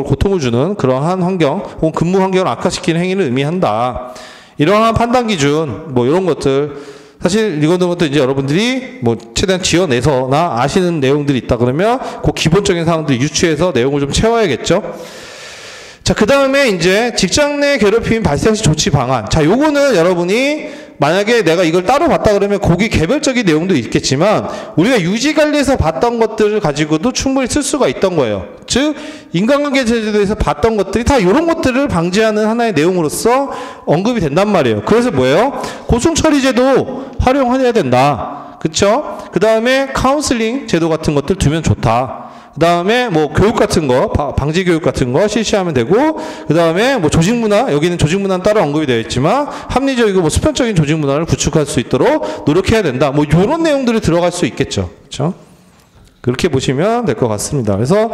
고통을 주는 그러한 환경, 혹은 근무 환경을 악화시키는 행위를 의미한다. 이러한 판단 기준, 뭐 이런 것들, 사실 이거는 것도 이제 여러분들이 뭐 최대한 지어내서나 아시는 내용들이 있다 그러면 그 기본적인 사항들 유추해서 내용을 좀 채워야겠죠. 자, 그 다음에 이제 직장 내 괴롭힘 발생 시 조치 방안. 자, 요거는 여러분이 만약에 내가 이걸 따로 봤다 그러면 거기 개별적인 내용도 있겠지만 우리가 유지관리에서 봤던 것들을 가지고도 충분히 쓸 수가 있던 거예요. 즉 인간관계 제도에서 봤던 것들이 다 이런 것들을 방지하는 하나의 내용으로서 언급이 된단 말이에요. 그래서 뭐예요? 고충처리제도 활용해야 된다. 그쵸? 그 다음에 카운슬링 제도 같은 것들 두면 좋다. 그 다음에 뭐 교육 같은 거, 방지 교육 같은 거 실시하면 되고, 그 다음에 뭐 조직 문화, 여기는 조직 문화는 따로 언급이 되어 있지만 합리적이고 뭐 수평적인 조직 문화를 구축할 수 있도록 노력해야 된다. 뭐 이런 내용들이 들어갈 수 있겠죠. 그렇죠? 그렇게 보시면 될 것 같습니다. 그래서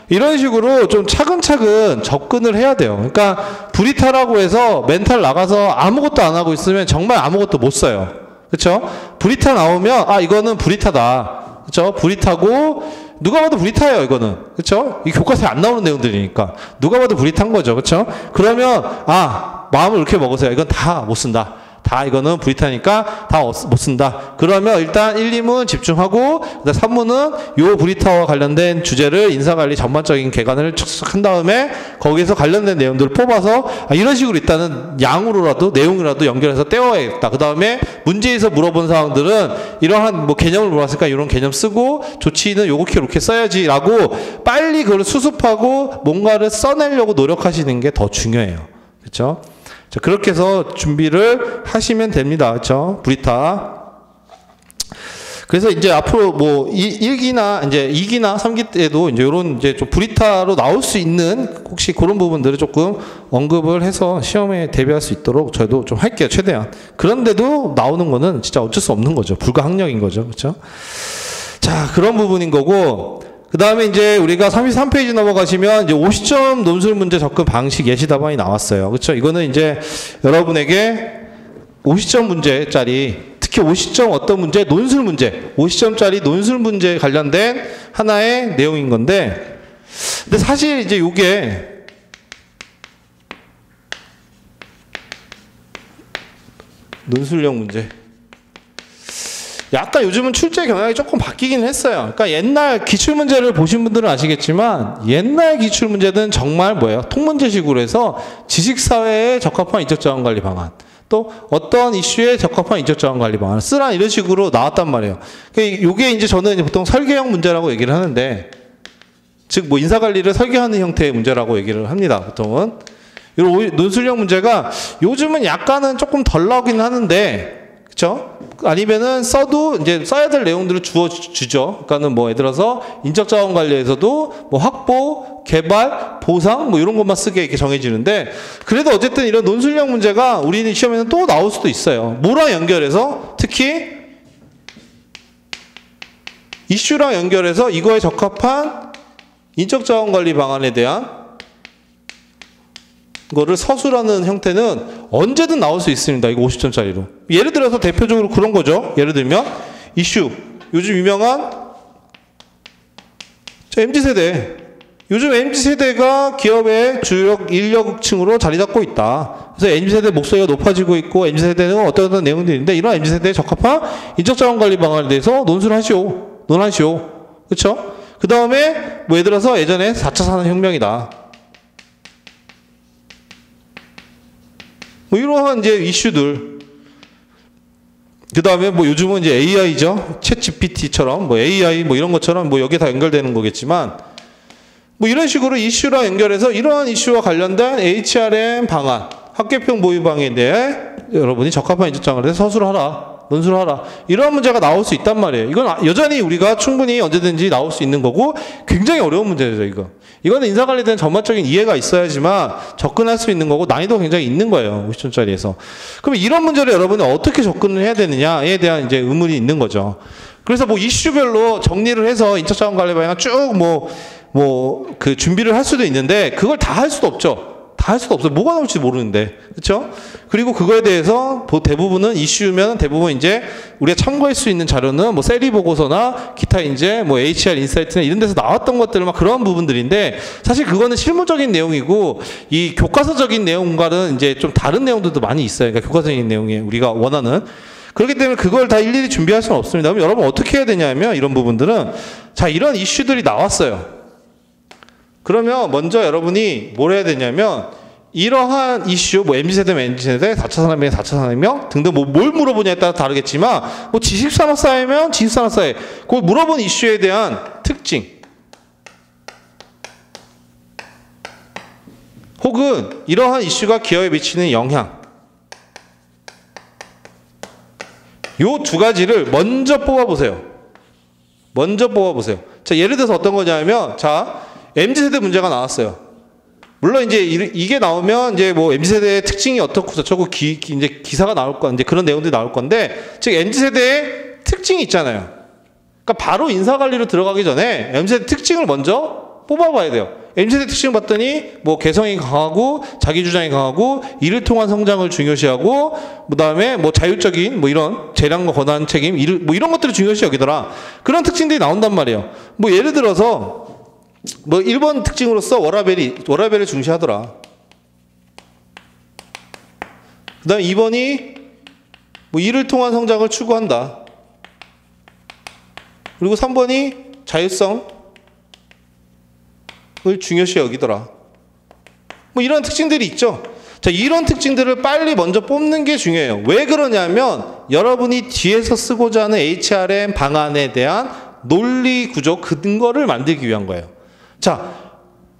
이런 식으로 좀 차근차근 접근을 해야 돼요. 그러니까 브리타라고 해서 멘탈 나가서 아무것도 안 하고 있으면 정말 아무것도 못 써요. 그렇죠? 브리타 나오면 아 이거는 브리타다. 그렇죠? 브리타고 누가 봐도 브리타예요, 이거는. 그쵸? 이 교과서에 안 나오는 내용들이니까. 누가 봐도 브리타인 거죠. 그쵸? 그러면, 마음을 이렇게 먹으세요. 이건 다 못 쓴다. 다 이거는 브리타니까 다 못 쓴다. 그러면 일단 1, 2문 집중하고, 그다음 3문은 요 브리타와 관련된 주제를 인사관리 전반적인 개관을 한 다음에 거기에서 관련된 내용들을 뽑아서 이런 식으로 일단은 양으로라도 내용이라도 연결해서 떼어야겠다. 그 다음에 문제에서 물어본 사항들은 이러한 뭐 개념을 물어봤으니까 이런 개념 쓰고 조치는 요렇게 써야지라고 빨리 그걸 수습하고 뭔가를 써내려고 노력하시는 게 더 중요해요. 그렇죠? 자, 그렇게 해서 준비를 하시면 됩니다. 그렇죠? 브리타. 그래서 이제 앞으로 뭐 1기나 이제 2기나 3기 때도 이제 요런 이제 좀 브리타로 나올 수 있는 혹시 그런 부분들을 조금 언급을 해서 시험에 대비할 수 있도록 저희도 좀 할게요. 최대한. 그런데도 나오는 거는 진짜 어쩔 수 없는 거죠. 불가항력인 거죠. 그렇죠? 자, 그런 부분인 거고, 그 다음에 이제 우리가 33페이지 넘어가시면 이제 50점 논술 문제 접근 방식 예시 답안이 나왔어요. 그렇죠? 이거는 이제 여러분에게 50점 문제짜리, 특히 50점 어떤 문제? 논술 문제. 50점짜리 논술 문제에 관련된 하나의 내용인 건데, 근데 사실 이제 요게 논술형 문제. 약간 요즘은 출제 경향이 조금 바뀌긴 했어요. 그러니까 옛날 기출문제를 보신 분들은 아시겠지만 옛날 기출문제는 정말 뭐예요? 통문제식으로 해서 지식사회에 적합한 인적자원관리 방안, 또 어떤 이슈에 적합한 인적자원관리 방안을 쓰라 이런 식으로 나왔단 말이에요. 이게 이제 저는 이제 보통 설계형 문제라고 얘기를 하는데, 즉 뭐 인사관리를 설계하는 형태의 문제라고 얘기를 합니다. 보통은 이런 논술형 문제가 요즘은 약간은 조금 덜 나오긴 하는데, 그렇죠? 아니면은 써도 이제 써야 될 내용들을 주죠. 그러니까는 뭐 예를 들어서 인적자원 관리에서도 뭐 확보, 개발, 보상 뭐 이런 것만 쓰게 이렇게 정해지는데, 그래도 어쨌든 이런 논술형 문제가 우리는 시험에는 또 나올 수도 있어요. 뭐랑 연결해서 특히 이슈랑 연결해서 이거에 적합한 인적자원 관리 방안에 대한 거를 서술하는 형태는 언제든 나올 수 있습니다. 이거 50점짜리로. 예를 들어서 대표적으로 그런 거죠. 예를 들면 이슈. 요즘 유명한 MZ세대. 요즘 MZ세대가 기업의 주요 인력층으로 자리 잡고 있다. 그래서 MZ세대 목소리가 높아지고 있고 MZ세대는 어떤 내용들이 있는데 이런 MZ세대에 적합한 인적자원관리 방안에 대해서 논하시오. 그렇죠? 그 다음에 뭐 예를 들어서 예전에 4차 산업혁명이다. 뭐 이러한 이제 이슈들. 그 다음에 뭐 요즘은 이제 AI죠. 챗 GPT처럼 뭐 AI 뭐 이런 것처럼 뭐 여기에 다 연결되는 거겠지만 뭐 이런 식으로 이슈랑 연결해서 이러한 이슈와 관련된 HRM 방안, 학계평 모의 방에 대해 여러분이 적합한 인적장을 해서 서술을 하라. 논술을 하라. 이러한 문제가 나올 수 있단 말이에요. 이건 여전히 우리가 충분히 언제든지 나올 수 있는 거고 굉장히 어려운 문제죠, 이거. 이거는 인사관리에 대한 전반적인 이해가 있어야지만 접근할 수 있는 거고 난이도가 굉장히 있는 거예요. 50점짜리에서. 그럼 이런 문제를 여러분이 어떻게 접근을 해야 되느냐에 대한 이제 의문이 있는 거죠. 그래서 뭐 이슈별로 정리를 해서 인적자원관리방향 쭉 그 준비를 할 수도 있는데 그걸 다 할 수도 없죠. 다 할 수가 없어요. 뭐가 나올지 모르는데. 그렇죠? 그리고 그거에 대해서 대부분은 이슈면 대부분 이제 우리가 참고할 수 있는 자료는 뭐 셀리 보고서나 기타 이제 뭐 HR 인사이트나 이런 데서 나왔던 것들 막 그런 부분들인데 사실 그거는 실무적인 내용이고 이 교과서적인 내용과는 이제 좀 다른 내용들도 많이 있어요. 그러니까 교과서적인 내용이 우리가 원하는. 그렇기 때문에 그걸 다 일일이 준비할 수는 없습니다. 그럼 여러분 어떻게 해야 되냐면 이런 부분들은 자, 이런 이슈들이 나왔어요. 그러면 먼저 여러분이 뭘 해야 되냐면 이러한 이슈, 뭐 MZ세대면 MZ세대, 4차 산업이면 4차 산업이면 등등 뭐 뭘 물어보냐에 따라 다르겠지만 뭐 지식산업사회면 지식산업사회 그 물어본 이슈에 대한 특징 혹은 이러한 이슈가 기업에 미치는 영향 요 두 가지를 먼저 뽑아보세요. 먼저 뽑아보세요. 자, 예를 들어서 어떤 거냐면 자, MZ세대 문제가 나왔어요. 물론 이제 이게 나오면 이제 뭐 MZ세대의 특징이 어떻고 저쩌고 이제 기사가 나올 거, 이제 그런 내용들이 나올 건데, 즉 MZ세대의 특징이 있잖아요. 그러니까 바로 인사관리로 들어가기 전에 MZ세대 특징을 먼저 뽑아봐야 돼요. MZ세대 특징을 봤더니 뭐 개성이 강하고 자기 주장이 강하고 이를 통한 성장을 중요시하고 그다음에 뭐 자율적인 뭐 이런 재량과 권한 책임 뭐 이런 것들을 중요시 여기더라. 그런 특징들이 나온단 말이에요. 뭐 예를 들어서 뭐 1번 특징으로서 워라밸을 중시하더라. 그 다음에 2번이 뭐 이를 통한 성장을 추구한다. 그리고 3번이 자율성을 중요시 여기더라. 뭐 이런 특징들이 있죠. 자, 이런 특징들을 빨리 먼저 뽑는 게 중요해요. 왜 그러냐면 여러분이 뒤에서 쓰고자 하는 HRM 방안에 대한 논리 구조 근거를 만들기 위한 거예요. 자,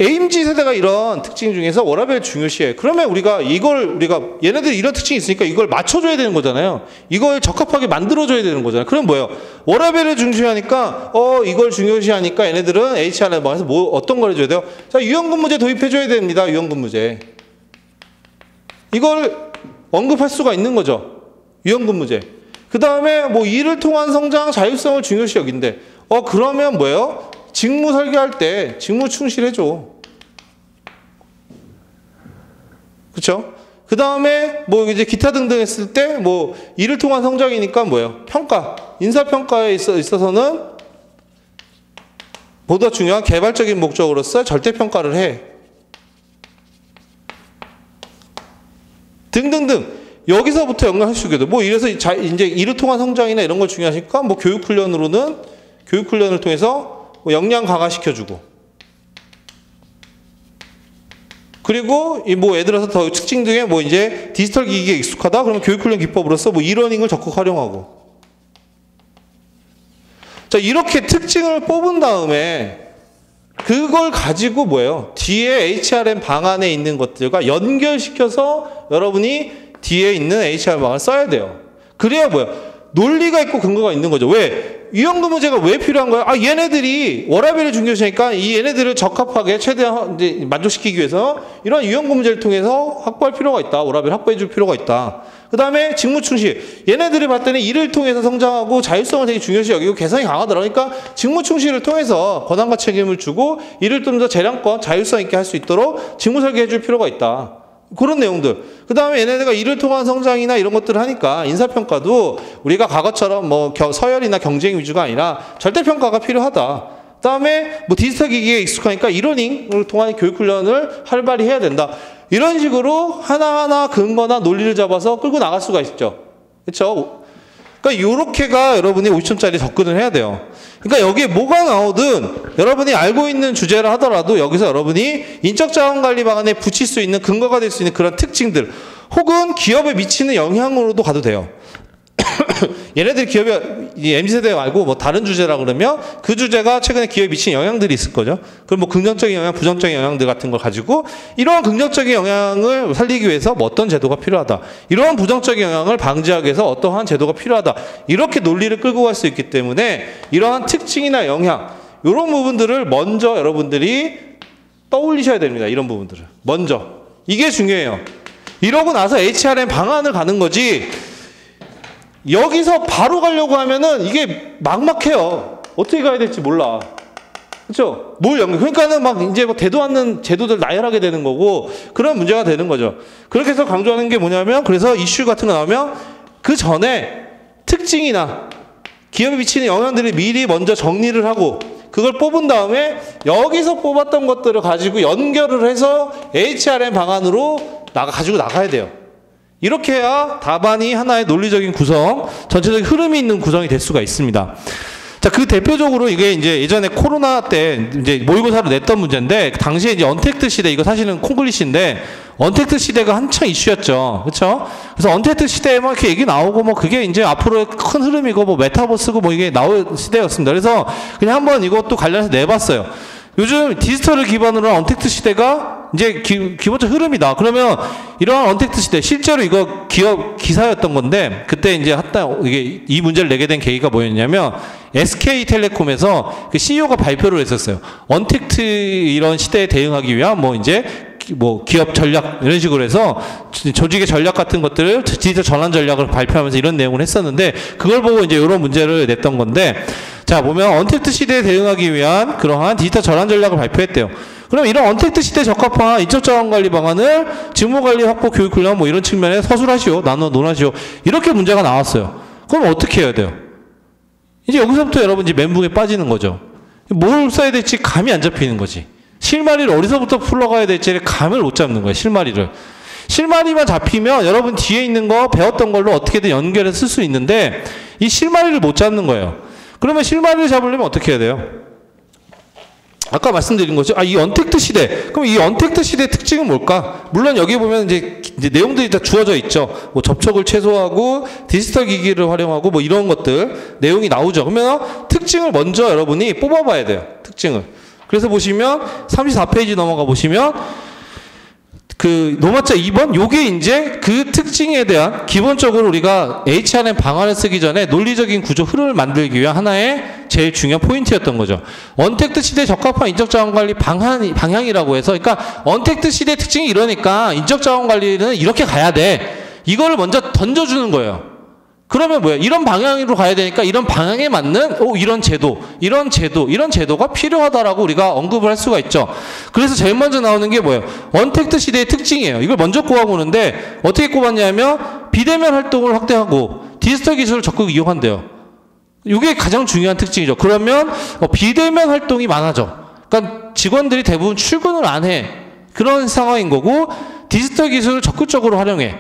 AMG 세대가 이런 특징 중에서 워라밸 중요시해요. 그러면 우리가 얘네들이 이런 특징이 있으니까 이걸 맞춰줘야 되는 거잖아요. 이걸 적합하게 만들어줘야 되는 거잖아요. 그럼 뭐예요? 워라밸을 중시하니까, 이걸 중요시하니까 얘네들은 HR에 방에서 뭐, 어떤 걸 해줘야 돼요? 자, 유연근무제 도입해줘야 됩니다. 유연근무제. 이걸 언급할 수가 있는 거죠. 유연근무제. 그 다음에 뭐 일을 통한 성장, 자율성을 중요시 여긴데, 그러면 뭐예요? 직무 설계할 때 직무 충실해줘. 그쵸? 그 다음에 뭐 이제 기타 등등 했을 때 뭐 일을 통한 성장이니까 뭐예요? 평가. 인사평가에 있어서는 보다 중요한 개발적인 목적으로서 절대평가를 해. 등등등. 여기서부터 연관할 수 있게 돼. 뭐 이래서 이제 일을 통한 성장이나 이런 걸 중요하니까 뭐 교육훈련을 통해서 뭐 역량 강화시켜주고 그리고 뭐 예를 들어서 더 특징 중에 뭐 이제 디지털 기기에 익숙하다 그러면 교육훈련 기법으로서 뭐 이러닝을 적극 활용하고 자 이렇게 특징을 뽑은 다음에 그걸 가지고 뭐예요? 뒤에 HRM 방안에 있는 것들과 연결시켜서 여러분이 뒤에 있는 HRM 방안을 써야 돼요. 그래야 뭐예요? 논리가 있고 근거가 있는 거죠. 왜? 유연근무제가 왜 필요한 거예요? 얘네들이 워라밸을 중요시하니까 이 얘네들을 적합하게 최대한 이제 만족시키기 위해서 이런 유연근무제를 통해서 확보할 필요가 있다. 워라밸 확보해 줄 필요가 있다. 그 다음에 직무충실. 얘네들이 봤더니 일을 통해서 성장하고 자율성을 되게 중요시 여기고 개성이 강하더라. 그러니까 직무충실을 통해서 권한과 책임을 주고 일을 좀 더 재량권, 자율성 있게 할 수 있도록 직무 설계해 줄 필요가 있다. 그런 내용들. 그 다음에 얘네들가 일을 통한 성장이나 이런 것들을 하니까 인사평가도 우리가 과거처럼 뭐 서열이나 경쟁 위주가 아니라 절대평가가 필요하다. 그 다음에 뭐 디지털 기기에 익숙하니까 이러닝을 통한 교육훈련을 활발히 해야 된다. 이런 식으로 하나하나 근거나 논리를 잡아서 끌고 나갈 수가 있죠. 그렇죠? 그러니까 요렇게가 여러분이 50점짜리 접근을 해야 돼요. 그러니까 여기에 뭐가 나오든 여러분이 알고 있는 주제를 하더라도 여기서 여러분이 인적자원관리 방안에 붙일 수 있는 근거가 될 수 있는 그런 특징들 혹은 기업에 미치는 영향으로도 가도 돼요. 얘네들 기업이 MZ세대 말고 뭐 다른 주제라 그러면 그 주제가 최근에 기업에 미친 영향들이 있을 거죠. 그럼 뭐 긍정적인 영향, 부정적인 영향들 같은 걸 가지고 이러한 긍정적인 영향을 살리기 위해서 뭐 어떤 제도가 필요하다. 이러한 부정적인 영향을 방지하기 위해서 어떠한 제도가 필요하다. 이렇게 논리를 끌고 갈 수 있기 때문에 이러한 특징이나 영향 이런 부분들을 먼저 여러분들이 떠올리셔야 됩니다. 이런 부분들을 먼저. 이게 중요해요. 이러고 나서 HRM 방안을 가는 거지 여기서 바로 가려고 하면은 이게 막막해요. 어떻게 가야 될지 몰라. 그렇죠? 뭘 연결? 그러니까는 막 이제 뭐 대도 않는 제도들 나열하게 되는 거고 그런 문제가 되는 거죠. 그렇게 해서 강조하는 게 뭐냐면 그래서 이슈 같은 거 나오면 그 전에 특징이나 기업에 미치는 영향들을 미리 먼저 정리를 하고 그걸 뽑은 다음에 여기서 뽑았던 것들을 가지고 연결을 해서 HRM 방안으로 가지고 나가야 돼요. 이렇게 해야 답안이 하나의 논리적인 구성, 전체적인 흐름이 있는 구성이 될 수가 있습니다. 자, 그 대표적으로 이게 이제 예전에 코로나 때 이제 모의고사로 냈던 문제인데, 당시에 이제 언택트 시대, 이거 사실은 콩글리시인데, 언택트 시대가 한창 이슈였죠. 그렇죠? 그래서 언택트 시대에 막 이렇게 얘기 나오고 뭐 그게 이제 앞으로의 큰 흐름이고 뭐 메타버스고 뭐 이게 나올 시대였습니다. 그래서 그냥 한번 이것도 관련해서 내봤어요. 요즘 디지털을 기반으로 한 언택트 시대가 이제 기본적 흐름이다. 그러면 이러한 언택트 시대, 실제로 이거 기업 기사였던 건데, 그때 이제 이게 이 문제를 내게 된 계기가 뭐였냐면, SK텔레콤에서 그 CEO가 발표를 했었어요. 언택트 이런 시대에 대응하기 위한 뭐 이제 뭐 기업 전략 이런 식으로 해서 조직의 전략 같은 것들을 디지털 전환 전략을 발표하면서 이런 내용을 했었는데, 그걸 보고 이제 이런 문제를 냈던 건데, 자 보면 언택트 시대에 대응하기 위한 그러한 디지털 전환 전략을 발표했대요. 그럼 이런 언택트 시대에 적합한 인적자원관리 방안을 직무관리 확보 교육훈련 뭐 이런 측면에 서술하시오, 나눠 논하시오, 이렇게 문제가 나왔어요. 그럼 어떻게 해야 돼요? 이제 여기서부터 여러분 이제 멘붕에 빠지는 거죠. 뭘 써야 될지 감이 안 잡히는 거지. 실마리를 어디서부터 풀러가야 될지 감을 못 잡는 거예요. 실마리만 잡히면 여러분 뒤에 있는 거 배웠던 걸로 어떻게든 연결해서 쓸 수 있는데 이 실마리를 못 잡는 거예요. 그러면 실마리를 잡으려면 어떻게 해야 돼요? 아까 말씀드린 거죠. 이 언택트 시대. 그럼 이 언택트 시대의 특징은 뭘까? 물론 여기 보면 이제 내용들이 다 주어져 있죠. 뭐 접촉을 최소화하고 디지털 기기를 활용하고 뭐 이런 것들 내용이 나오죠. 그러면 특징을 먼저 여러분이 뽑아봐야 돼요. 특징을. 그래서 보시면 34페이지 넘어가 보시면 그 노마자 2번 요게 이제 그 특징에 대한 기본적으로 우리가 HRM 방안을 쓰기 전에 논리적인 구조 흐름을 만들기 위한 하나의 제일 중요한 포인트였던 거죠. 언택트 시대에 적합한 인적자원관리 방향이라고 해서, 그러니까 언택트 시대의 특징이 이러니까 인적자원관리는 이렇게 가야 돼. 이거를 먼저 던져주는 거예요. 그러면 뭐야? 이런 방향으로 가야 되니까 이런 방향에 맞는 이런 제도가 필요하다라고 우리가 언급을 할 수가 있죠. 그래서 제일 먼저 나오는 게 뭐예요? 언택트 시대의 특징이에요. 이걸 먼저 꼽아보는데 어떻게 꼽았냐면 비대면 활동을 확대하고 디지털 기술을 적극 이용한대요. 이게 가장 중요한 특징이죠. 그러면 비대면 활동이 많아져. 그러니까 직원들이 대부분 출근을 안 해. 그런 상황인 거고 디지털 기술을 적극적으로 활용해.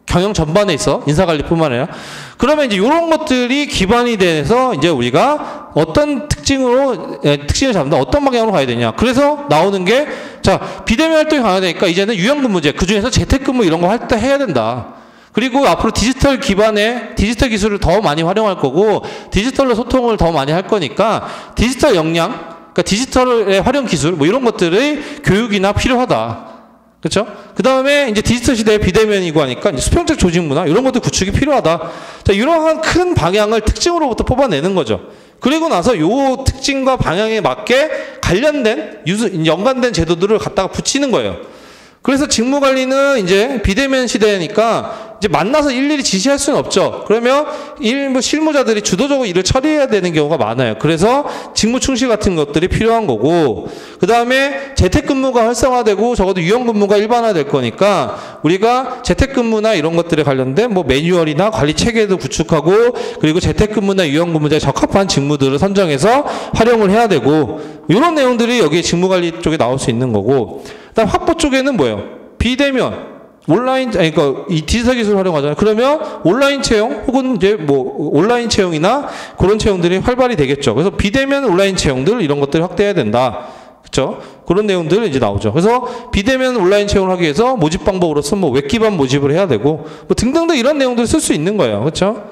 경영 전반에 있어 인사관리뿐만 아니라. 그러면 이제 이런 것들이 기반이 돼서 이제 우리가 어떤 특징을 잡는다, 어떤 방향으로 가야 되냐. 그래서 나오는 게 자 비대면 활동이 강화되니까 이제는 유연근무제, 그 중에서 재택근무 이런 거 할 때 해야 된다. 그리고 앞으로 디지털 기반의 디지털 기술을 더 많이 활용할 거고 디지털로 소통을 더 많이 할 거니까 디지털 역량, 그러니까 디지털의 활용 기술 뭐 이런 것들의 교육이나 필요하다. 그렇죠? 그 다음에 이제 디지털 시대에 비대면이고 하니까 이제 수평적 조직 문화 이런 것들 구축이 필요하다. 자, 이러한 큰 방향을 특징으로부터 뽑아내는 거죠. 그리고 나서 요 특징과 방향에 맞게 관련된 연관된 제도들을 갖다가 붙이는 거예요. 그래서 직무관리는 이제 비대면 시대니까 이제 만나서 일일이 지시할 수는 없죠. 그러면 일부 실무자들이 주도적으로 일을 처리해야 되는 경우가 많아요. 그래서 직무 충실 같은 것들이 필요한 거고, 그 다음에 재택근무가 활성화되고 적어도 유연근무가 일반화될 거니까 우리가 재택근무나 이런 것들에 관련된 뭐 매뉴얼이나 관리 체계도 구축하고, 그리고 재택근무나 유연근무자에 적합한 직무들을 선정해서 활용을 해야 되고, 이런 내용들이 여기 직무관리 쪽에 나올 수 있는 거고, 그다음 확보 쪽에는 뭐예요? 비대면 온라인, 아니, 그러니까 이 디지털 기술을 활용하잖아요. 그러면 온라인 채용 혹은 이제 뭐 온라인 채용이나 그런 채용들이 활발히 되겠죠. 그래서 비대면 온라인 채용들 이런 것들을 확대해야 된다. 그렇죠? 그런 내용들 이제 나오죠. 그래서 비대면 온라인 채용을 하기 위해서 모집 방법으로서 뭐 웹 기반 모집을 해야 되고 뭐 등등등 이런 내용들을 쓸 수 있는 거예요. 그렇죠?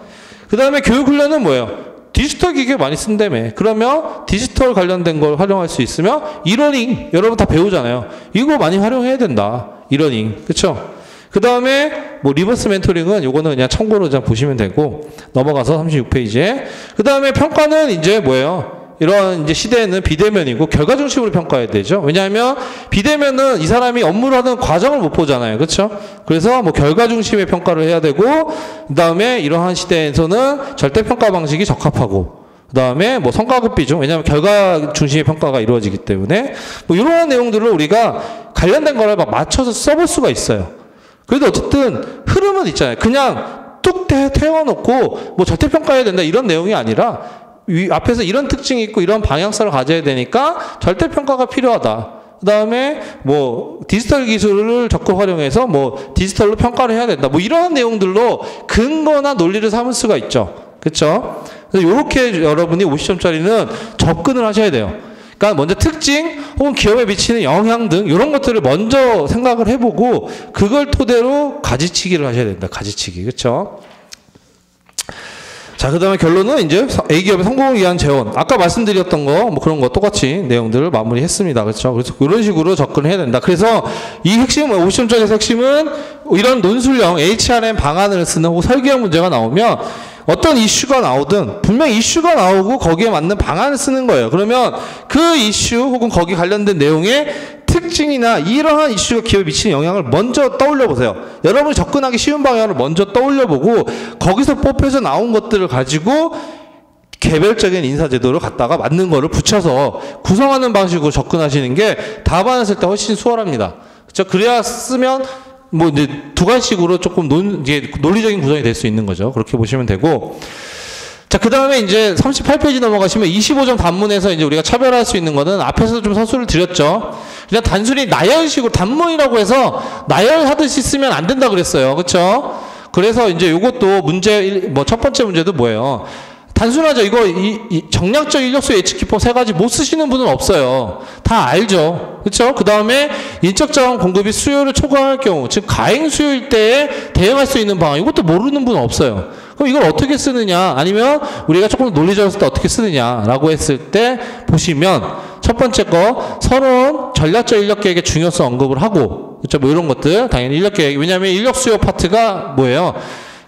그 다음에 교육 훈련은 뭐예요? 디지털 기계 많이 쓴다며. 그러면 디지털 관련된 걸 활용할 수 있으면 이러닝 여러분 다 배우잖아요. 이거 많이 활용해야 된다. 이러닝. 그렇죠? 그 다음에 뭐 리버스 멘토링은 요거는 그냥 참고로 그냥 보시면 되고 넘어가서 36페이지에 그 다음에 평가는 이제 뭐예요? 이런 이제 시대에는 비대면이고 결과 중심으로 평가해야 되죠. 왜냐하면 비대면은 이 사람이 업무를 하는 과정을 못 보잖아요. 그렇죠? 그래서 뭐 결과 중심의 평가를 해야 되고 그 다음에 이러한 시대에서는 절대 평가 방식이 적합하고 그 다음에 뭐 성과급 비중 왜냐하면 결과 중심의 평가가 이루어지기 때문에 뭐 이러한 내용들을 우리가 관련된 거를 막 맞춰서 써볼 수가 있어요. 그래도 어쨌든 흐름은 있잖아요. 그냥 뚝 태워놓고 뭐 절대 평가해야 된다 이런 내용이 아니라 앞에서 이런 특징이 있고 이런 방향성을 가져야 되니까 절대평가가 필요하다. 그 다음에 뭐 디지털 기술을 적극 활용해서 뭐 디지털로 평가를 해야 된다. 뭐 이런 내용들로 근거나 논리를 삼을 수가 있죠. 그렇죠? 그래서 이렇게 여러분이 50점짜리는 접근을 하셔야 돼요. 그러니까 먼저 특징 혹은 기업에 미치는 영향 등 이런 것들을 먼저 생각을 해보고 그걸 토대로 가지치기를 하셔야 된다. 가지치기. 그렇죠? 자, 그 다음에 결론은 이제 A기업의 성공을 위한 재원. 아까 말씀드렸던 거, 뭐 그런 거 똑같이 내용들을 마무리했습니다. 그렇죠? 그래서 이런 식으로 접근해야 된다. 그래서 이 핵심, 50점짜리 핵심은 이런 논술형 HRM 방안을 쓰는 혹은 설계형 문제가 나오면 어떤 이슈가 나오든 분명히 이슈가 나오고 거기에 맞는 방안을 쓰는 거예요. 그러면 그 이슈 혹은 거기 관련된 내용의 특징이나 이러한 이슈가 기업에 미치는 영향을 먼저 떠올려 보세요. 여러분이 접근하기 쉬운 방향을 먼저 떠올려 보고 거기서 뽑혀서 나온 것들을 가지고 개별적인 인사제도를 갖다가 맞는 거를 붙여서 구성하는 방식으로 접근하시는 게 답안을 쓸 때 훨씬 수월합니다. 그렇죠? 그래야 쓰면 뭐 이제 두 가지식으로 조금 이제 논리적인 구성이 될 수 있는 거죠. 그렇게 보시면 되고. 자, 그 다음에 이제 38페이지 넘어가시면 25점 단문에서 이제 우리가 차별할 수 있는 거는 앞에서 좀 서술을 드렸죠. 그냥 단순히 나열식으로 단문이라고 해서 나열하듯이 쓰면 안 된다 그랬어요. 그렇죠? 그래서 이제 요것도 문제, 뭐 첫 번째 문제도 뭐예요? 단순하죠. 이거 정량적 인력수 예측기법 세 가지 못 쓰시는 분은 없어요. 다 알죠. 그렇죠? 그 다음에 인적 자원 공급이 수요를 초과할 경우, 즉 가행 수요일 때에 대응할 수 있는 방안, 이것도 모르는 분은 없어요. 그럼 이걸 어떻게 쓰느냐, 아니면 우리가 조금 논리적으로 쓸 때 어떻게 쓰느냐라고 했을 때 보시면 첫 번째 거 서론 전략적 인력 계획의 중요성 언급을 하고, 그렇죠? 뭐 이런 것들 당연히 인력 계획, 왜냐하면 인력 수요 파트가 뭐예요?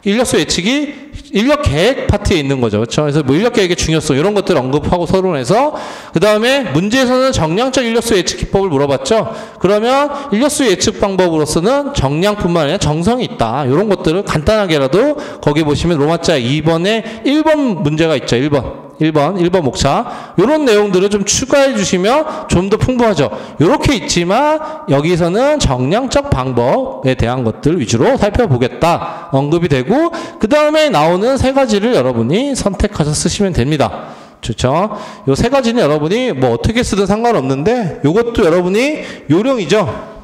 인력수 예측이 인력 계획 파트에 있는 거죠. 그렇죠? 그래서 뭐 인력 계획의 중요성 이런 것들을 언급하고 서론에서 그 다음에 문제에서는 정량적 인력수 예측 기법을 물어봤죠. 그러면 인력수 예측 방법으로서는 정량뿐만 아니라 정성이 있다. 이런 것들을 간단하게라도 거기 보시면 로마자 2번에 1번 문제가 있죠. 1번 목차 이런 내용들을 좀 추가해 주시면 좀 더 풍부하죠. 이렇게 있지만 여기서는 정량적 방법에 대한 것들 위주로 살펴보겠다 언급이 되고 그 다음에 나오는 세 가지를 여러분이 선택해서 쓰시면 됩니다. 좋죠? 요 세 가지는 여러분이 뭐 어떻게 쓰든 상관없는데 요것도 여러분이 요령이죠.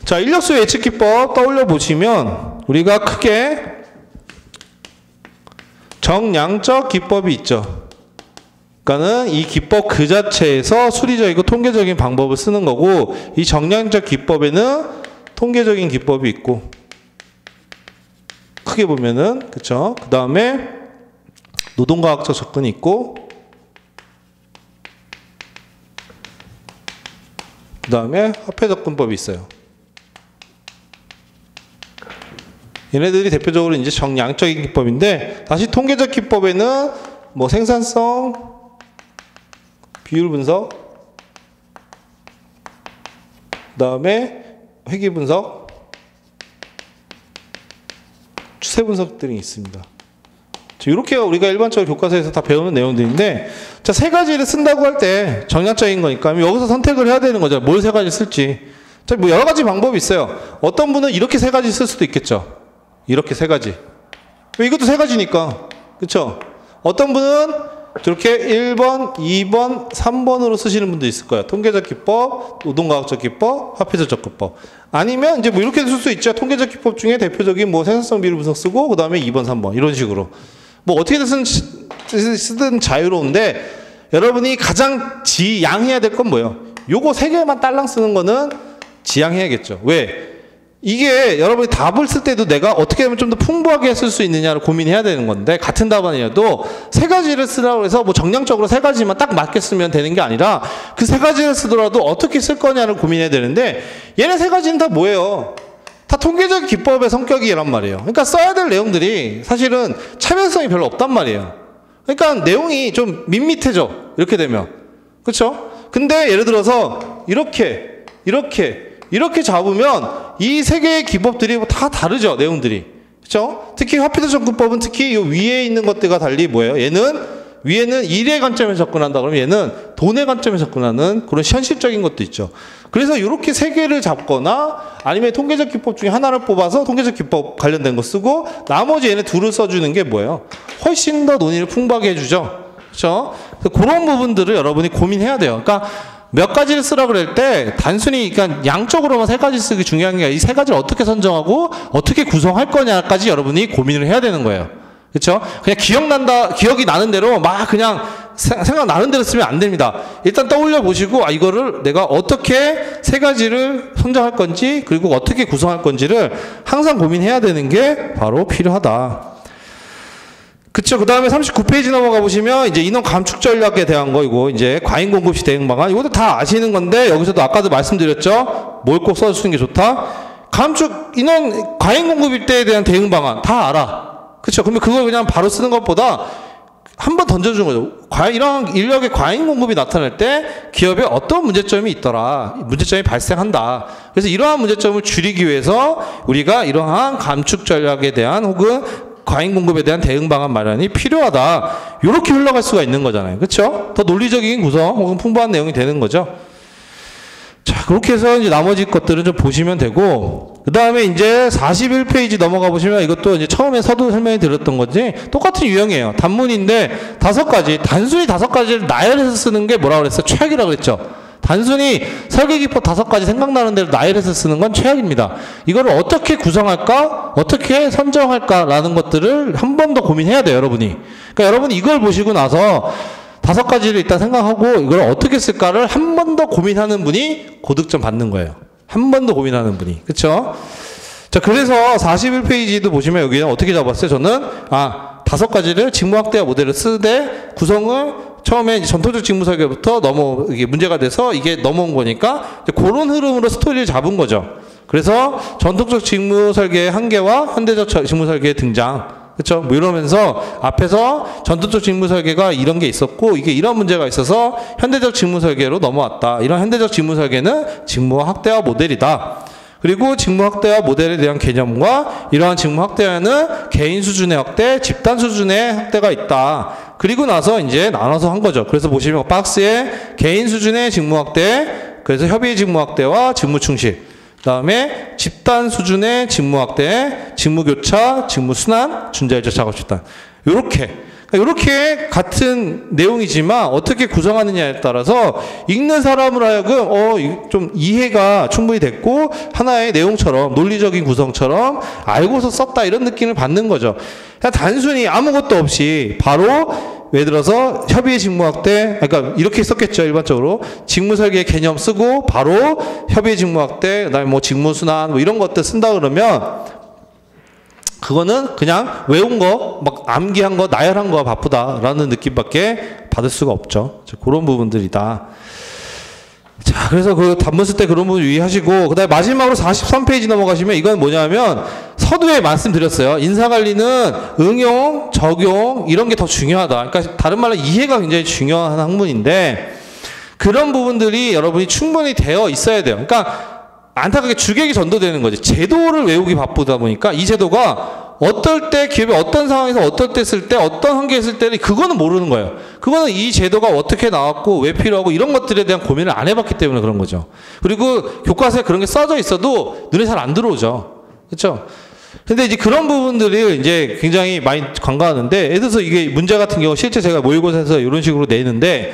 자, 인력수 예측 기법 떠올려 보시면 우리가 크게 정량적 기법이 있죠. 그러니까는 이 기법 그 자체에서 수리적이고 통계적인 방법을 쓰는 거고 이 정량적 기법에는 통계적인 기법이 있고 크게 보면은 그쵸? 그 다음에 노동과학적 접근이 있고 그 다음에 화폐 접근법이 있어요. 얘네들이 대표적으로 이제 정량적인 기법인데 다시 통계적 기법에는 뭐 생산성, 비율 분석, 그 다음에 회계 분석, 추세 분석 등이 있습니다. 이렇게 우리가 일반적으로 교과서에서 다 배우는 내용들인데 자, 세 가지를 쓴다고 할 때 정량적인 거니까 여기서 선택을 해야 되는 거죠. 뭘 세 가지 쓸지. 자, 뭐 여러 가지 방법이 있어요. 어떤 분은 이렇게 세 가지 쓸 수도 있겠죠. 이렇게 세 가지. 이것도 세 가지니까. 그쵸? 어떤 분은 이렇게 1번, 2번, 3번으로 쓰시는 분도 있을 거예요. 통계적 기법, 노동과학적 기법, 화폐적 접근법. 아니면 이제 뭐 이렇게 쓸 수 있죠. 통계적 기법 중에 대표적인 뭐 생산성 비율 분석 쓰고 그 다음에 2번, 3번 이런 식으로. 뭐 어떻게 쓰든 자유로운데 여러분이 가장 지양해야 될 건 뭐예요? 요거 3개만 딸랑 쓰는 거는 지양해야겠죠. 왜? 이게 여러분이 답을 쓸 때도 내가 어떻게 하면 좀 더 풍부하게 쓸 수 있느냐를 고민해야 되는 건데 같은 답안이라도 3가지를 쓰라고 해서 뭐 정량적으로 3가지만 딱 맞게 쓰면 되는 게 아니라 그 3가지를 쓰더라도 어떻게 쓸 거냐를 고민해야 되는데 얘네 3가지는 다 뭐예요? 다 통계적 기법의 성격이란 말이에요. 그러니까 써야 될 내용들이 사실은 차별성이 별로 없단 말이에요. 그러니까 내용이 좀 밋밋해져. 이렇게 되면. 그렇죠? 근데 예를 들어서 이렇게 잡으면 이 3개의 기법들이 다 다르죠. 내용들이. 그렇죠? 특히 화폐적 접근법은 특히 이 위에 있는 것들과 달리 뭐예요? 얘는 위에는 일의 관점에서 접근한다 그러면 얘는 돈의 관점에서 접근하는 그런 현실적인 것도 있죠. 그래서 이렇게 3개를 잡거나 아니면 통계적 기법 중에 하나를 뽑아서 통계적 기법 관련된 거 쓰고 나머지 얘네 둘을 써주는 게 뭐예요? 훨씬 더 논의를 풍부하게 해주죠. 그렇죠? 그런 부분들을 여러분이 고민해야 돼요. 그러니까 몇 가지를 쓰라고 그럴 때 단순히 그러니까 양쪽으로만 3가지 쓰기 중요한 게 아니라 이 3가지를 어떻게 선정하고 어떻게 구성할 거냐까지 여러분이 고민을 해야 되는 거예요. 그렇죠? 그냥 기억이 나는 대로 막 그냥 생각나는 대로 쓰면 안 됩니다. 일단 떠올려 보시고 이거를 내가 어떻게 3가지를 선정할 건지 그리고 어떻게 구성할 건지를 항상 고민해야 되는 게 바로 필요하다. 그쵸. 그 다음에 39페이지 넘어가 보시면 이제 인원 감축 전략에 대한 거 이거 이제 과잉 공급 시 대응 방안 이것도 다 아시는 건데 여기서도 아까도 말씀드렸죠. 뭘 꼭 써주는 게 좋다. 인원 과잉 공급일 때에 대한 대응 방안 다 알아. 그쵸. 그러면 그걸 그냥 바로 쓰는 것보다 한번 던져주는 거죠. 이런 인력의 과잉 공급이 나타날 때 기업에 어떤 문제점이 있더라. 문제점이 발생한다. 그래서 이러한 문제점을 줄이기 위해서 우리가 이러한 감축 전략에 대한 혹은 과잉 공급에 대한 대응 방안 마련이 필요하다. 이렇게 흘러갈 수가 있는 거잖아요. 그렇죠? 더 논리적인 구성 혹은 풍부한 내용이 되는 거죠. 자, 그렇게 해서 이제 나머지 것들은 좀 보시면 되고 그 다음에 이제 41페이지 넘어가 보시면 이것도 이제 처음에 서두 설명해 드렸던 건지 똑같은 유형이에요. 단문인데 5가지 단순히 5가지를 나열해서 쓰는 게 뭐라고 그랬어요? 최악이라고 그랬죠. 단순히 설계기법 5가지 생각나는 대로 나열해서 쓰는 건 최악입니다. 이거를 어떻게 구성할까? 어떻게 선정할까라는 것들을 한 번 더 고민해야 돼요, 여러분이. 그러니까 여러분이 이걸 보시고 나서 5가지를 일단 생각하고 이걸 어떻게 쓸까를 한 번 더 고민하는 분이 고득점 받는 거예요. 한 번 더 고민하는 분이. 그쵸? 자, 그래서 41페이지도 보시면 여기는 어떻게 잡았어요? 저는 5가지를 직무학대화 모델을 쓰되 구성을 처음에 이제 전통적 직무 설계부터 이게 문제가 돼서 이게 넘어온 거니까 그런 흐름으로 스토리를 잡은 거죠. 그래서 전통적 직무 설계의 한계와 현대적 직무 설계의 등장. 그렇죠? 뭐 이러면서 앞에서 전통적 직무 설계가 이런 게 있었고 이게 이런 문제가 있어서 현대적 직무 설계로 넘어왔다. 이런 현대적 직무 설계는 직무 확대화 모델이다. 그리고 직무 확대화 모델에 대한 개념과 이러한 직무 확대화는 개인 수준의 확대, 집단 수준의 확대가 있다. 그리고 나서 이제 나눠서 한 거죠. 그래서 보시면 박스에 개인 수준의 직무 확대, 그래서 협의 직무 확대와 직무 충실. 그 다음에 집단 수준의 직무 확대, 직무 교차, 직무 순환, 준자일적 작업 집단. 이렇게 같은 내용이지만 어떻게 구성하느냐에 따라서 읽는 사람으로 하여금 좀 이해가 충분히 됐고 하나의 내용처럼 논리적인 구성처럼 알고서 썼다 이런 느낌을 받는 거죠. 그냥 단순히 아무것도 없이 바로 예를 들어서 협의의 직무 확대, 그러니까 이렇게 썼겠죠. 일반적으로 직무 설계 개념 쓰고 바로 협의의 직무 확대, 그다음에 뭐 직무 순환 뭐 이런 것들 쓴다 그러면 그거는 그냥 외운 거, 막 암기한 거, 나열한 거 바쁘다라는 느낌밖에 받을 수가 없죠. 그런 부분들이다. 자, 그래서 그 단문 쓸 때 그런 부분 유의하시고, 그 다음에 마지막으로 43페이지 넘어가시면 이건 뭐냐면 서두에 말씀드렸어요. 인사관리는 응용, 적용 이런 게 더 중요하다. 그러니까 다른 말로 이해가 굉장히 중요한 학문인데 그런 부분들이 여러분이 충분히 되어 있어야 돼요. 그러니까 안타깝게 주객이 전도되는 거지. 제도를 외우기 바쁘다 보니까 이 제도가 어떨 때 기업이 어떤 상황에서 어떨 때 쓸 때 어떤 환경에 쓸 때는 그거는 모르는 거예요. 그거는 이 제도가 어떻게 나왔고 왜 필요하고 이런 것들에 대한 고민을 안 해봤기 때문에 그런 거죠. 그리고 교과서에 그런 게 써져 있어도 눈에 잘 안 들어오죠. 그렇죠? 근데 이제 그런 부분들이 이제 굉장히 많이 간과하는데, 예를 들어서 이게 문제 같은 경우 실제 제가 모의고사에서 이런 식으로 내는데,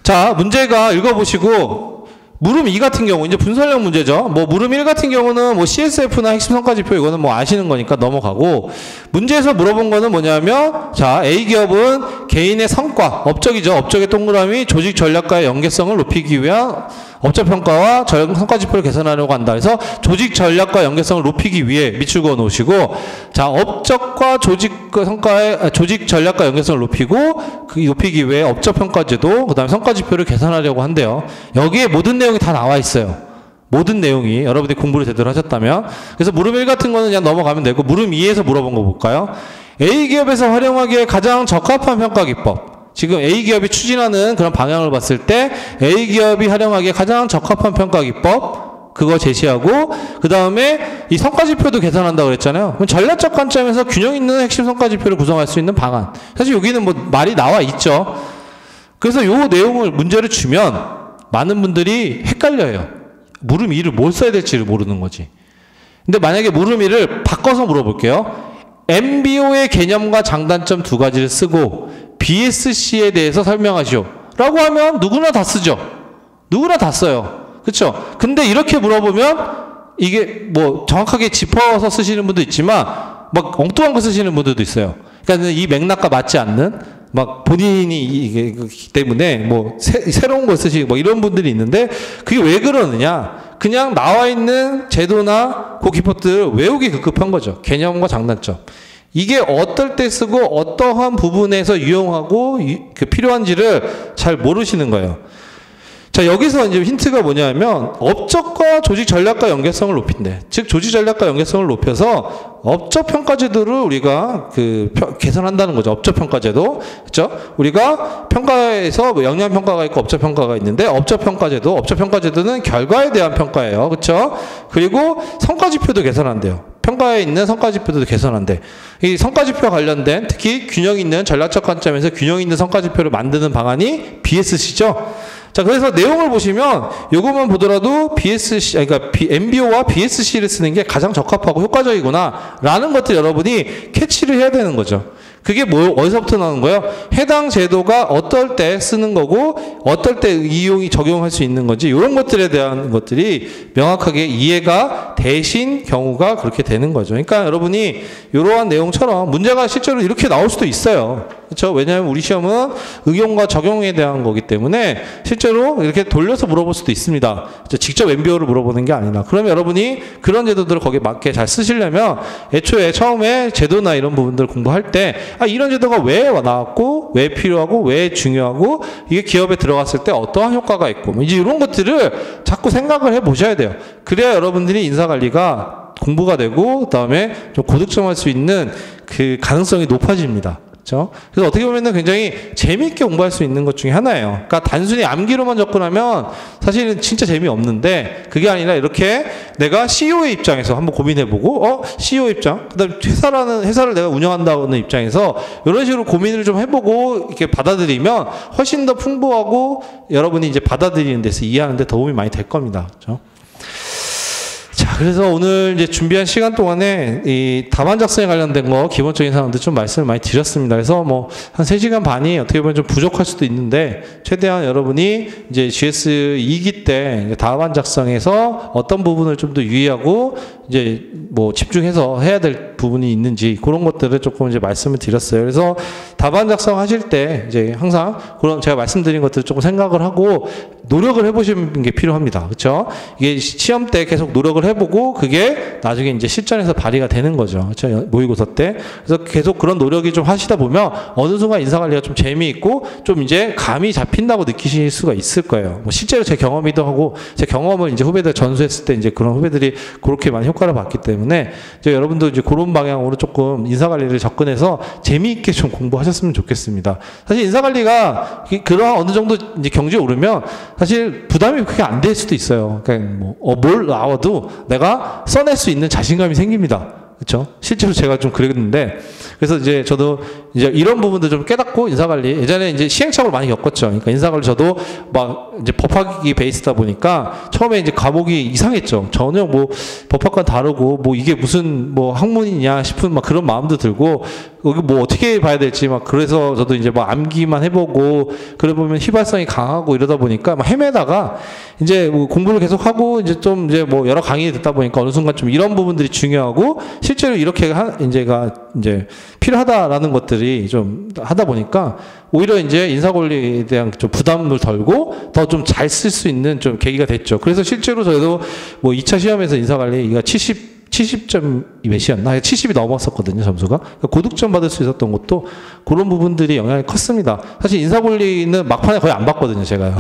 자, 문제가 읽어보시고, 물음 2 같은 경우, 이제 분설형 문제죠. 뭐, 물음 1 같은 경우는 뭐, CSF나 핵심 성과지표 이거는 뭐 아시는 거니까 넘어가고, 문제에서 물어본 거는 뭐냐면, 자, A기업은 개인의 성과, 업적이죠. 업적의 동그라미, 조직 전략과의 연계성을 높이기 위한 업적평가와 성과지표를 개선하려고 한다. 그래서 조직 전략과 연계성을 높이기 위해 밑줄 그어 놓으시고, 자, 업적과 조직 성과의, 조직 전략과 연계성을 높이기 위해 업적평가제도, 그 다음에 성과지표를 개선하려고 한대요. 여기에 모든 내용이 다 나와 있어요. 모든 내용이 여러분들이 공부를 제대로 하셨다면. 그래서 물음 1 같은 거는 그냥 넘어가면 되고, 물음 2에서 물어본 거 볼까요? A기업에서 활용하기에 가장 적합한 평가기법. 지금 A기업이 추진하는 그런 방향을 봤을 때 A기업이 활용하기에 가장 적합한 평가기법, 그거 제시하고, 그 다음에 이 성과지표도 개선한다고 그랬잖아요. 그럼 전략적 관점에서 균형 있는 핵심 성과지표를 구성할 수 있는 방안. 사실 여기는 뭐 말이 나와 있죠. 그래서 요 내용을 문제를 주면 많은 분들이 헷갈려요. 물음 2를 뭘 써야 될지를 모르는 거지. 근데 만약에 물음 2를 바꿔서 물어볼게요. MBO의 개념과 장단점 2가지를 쓰고 BSC에 대해서 설명하시오 라고 하면 누구나 다 쓰죠. 누구나 다 써요. 그쵸? 근데 이렇게 물어보면 이게 뭐 정확하게 짚어서 쓰시는 분도 있지만 막 엉뚱한 거 쓰시는 분들도 있어요. 그러니까 이 맥락과 맞지 않는, 막 본인이 이게 때문에 뭐 새로운 거 쓰시고 뭐 이런 분들이 있는데, 그게 왜 그러느냐? 그냥 나와 있는 제도나 그 기법들을 외우기 급급한 거죠. 개념과 장단점. 이게 어떨 때 쓰고 어떠한 부분에서 유용하고 필요한지를 잘 모르시는 거예요. 자, 여기서 이제 힌트가 뭐냐면 업적과 조직 전략과 연계성을 높인대. 즉 조직 전략과 연계성을 높여서 업적 평가 제도를 우리가 개선한다는 거죠. 업적 평가 제도. 그렇죠? 우리가 평가에서 뭐 역량 평가가 있고 업적 평가가 있는데, 업적 평가 제도는 결과에 대한 평가예요. 그렇죠? 그리고 성과 지표도 개선한대요. 평가에 있는 성과지표도 개선한대. 이 성과지표와 관련된, 특히 균형 있는 전략적 관점에서 균형 있는 성과지표를 만드는 방안이 BSC죠. 자, 그래서 내용을 보시면 요것만 보더라도 BSC, 그러니까 MBO와 BSC를 쓰는 게 가장 적합하고 효과적이구나 라는 것들 여러분이 캐치를 해야 되는 거죠. 그게 어디서부터 나오는 거예요? 해당 제도가 어떨 때 쓰는 거고 어떨 때 적용할 수 있는 건지, 이런 것들에 대한 것들이 명확하게 이해가 되신 경우가 그렇게 되는 거죠. 그러니까 여러분이 이러한 내용처럼 문제가 실제로 이렇게 나올 수도 있어요. 그렇죠? 왜냐하면 우리 시험은 응용과 적용에 대한 거기 때문에 실제로 이렇게 돌려서 물어볼 수도 있습니다. 직접 MBO를 물어보는 게 아니라. 그러면 여러분이 그런 제도들을 거기에 맞게 잘 쓰시려면 애초에 처음에 제도나 이런 부분들 공부할 때 이런 제도가 왜 나왔고 왜 필요하고 왜 중요하고 이게 기업에 들어갔을 때 어떠한 효과가 있고 이제 이런 것들을 자꾸 생각을 해보셔야 돼요. 그래야 여러분들이 인사관리가 공부가 되고 그다음에 좀 고득점할 수 있는 그 가능성이 높아집니다. 그렇죠? 그래서 어떻게 보면은 굉장히 재미있게 공부할 수 있는 것 중에 하나예요. 그러니까 단순히 암기로만 접근하면 사실은 진짜 재미없는데, 그게 아니라 이렇게 내가 CEO의 입장에서 한번 고민해보고, CEO 입장, 그다음에 회사를 내가 운영한다는 입장에서 이런 식으로 고민을 좀 해보고 이렇게 받아들이면 훨씬 더 풍부하고 여러분이 이제 받아들이는 데서 이해하는 데 도움이 많이 될 겁니다. 그렇죠? 자, 그래서 오늘 이제 준비한 시간 동안에 이 답안 작성에 관련된 거 기본적인 사항들 좀 말씀을 많이 드렸습니다. 그래서 뭐 한 3시간 반이 어떻게 보면 좀 부족할 수도 있는데, 최대한 여러분이 이제 GS 2기 때 답안 작성에서 어떤 부분을 좀 더 유의하고 이제 뭐 집중해서 해야 될 부분이 있는지 그런 것들을 조금 이제 말씀을 드렸어요. 그래서 답안 작성하실 때 이제 항상 그런 제가 말씀드린 것들을 조금 생각을 하고 노력을 해보시는 게 필요합니다. 그렇죠? 이게 시험 때 계속 노력을 해보고 그게 나중에 이제 실전에서 발휘가 되는 거죠. 그렇죠? 모의고사 때. 그래서 계속 그런 노력이 좀 하시다 보면 어느 순간 인사관리가 좀 재미있고 좀 이제 감이 잡힌다고 느끼실 수가 있을 거예요. 뭐 실제로 제 경험이기도 하고 제 경험을 이제 후배들 전수했을 때 이제 그런 후배들이 그렇게 많이 효과를 봤기 때문에 이제 여러분도 이제 그런 방향으로 조금 인사관리를 접근해서 재미있게 좀 공부하셨으면 좋겠습니다. 사실 인사관리가 그런 어느 정도 이제 경지에 오르면 사실 부담이 크게 안 될 수도 있어요. 그러니까 뭘 나와도 내가 써낼 수 있는 자신감이 생깁니다. 그렇죠? 실제로 제가 좀 그랬는데, 그래서 이제 저도 이제 이런 부분도 좀 깨닫고 인사관리 예전에 이제 시행착오를 많이 겪었죠. 그러니까 인사관리 저도 막 이제 법학이 베이스다 보니까 처음에 이제 과목이 이상했죠. 전혀 뭐 법학과 다르고 뭐 이게 무슨 뭐 학문이냐 싶은 막 그런 마음도 들고 여기 뭐 어떻게 봐야 될지 막 그래서 저도 이제 뭐 암기만 해보고 그래 보면 휘발성이 강하고 이러다 보니까 막 헤매다가 이제 뭐 공부를 계속 하고 이제 좀 이제 뭐 여러 강의 듣다 보니까 어느 순간 좀 이런 부분들이 중요하고 실제로 이렇게 이제 필요하다라는 것들이 좀 하다 보니까 오히려 이제 인사관리에 대한 좀 부담을 덜고 더 좀 잘 쓸 수 있는 좀 계기가 됐죠. 그래서 실제로 저도 뭐 2차 시험에서 인사관리가 70점이 몇이었나? 70이 넘었었거든요, 점수가. 고득점 받을 수 있었던 것도 그런 부분들이 영향이 컸습니다. 사실 인사관리는 막판에 거의 안 봤거든요, 제가요.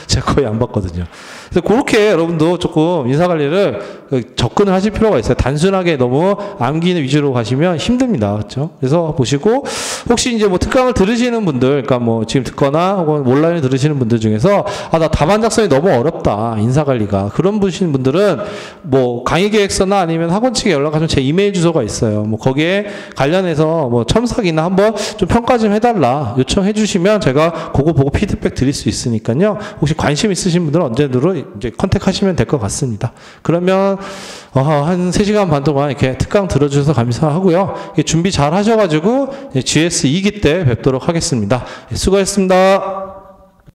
제가 거의 안 봤거든요. 그래서 그렇게 여러분도 조금 인사관리를 접근을 하실 필요가 있어요. 단순하게 너무 암기는 위주로 가시면 힘듭니다. 그렇죠? 그래서 보시고 혹시 이제 뭐 특강을 들으시는 분들, 그러니까 뭐 지금 듣거나 혹은 온라인에 들으시는 분들 중에서 나 답안 작성이 너무 어렵다, 인사관리가. 그런 분들은 뭐 강의 계획서나 아니면 학원 측에 연락하시면 제 이메일 주소가 있어요. 뭐 거기에 관련해서 뭐 첨삭이나 한번 좀 평가 좀 해달라 요청해 주시면 제가 그거 보고 피드백 드릴 수 있으니까요. 혹시 관심 있으신 분들은 언제든 이제 컨택하시면 될 것 같습니다. 그러면 한 3시간 반 동안 이렇게 특강 들어주셔서 감사하고요. 준비 잘 하셔가지고 GS 2기 때 뵙도록 하겠습니다. 수고했습니다.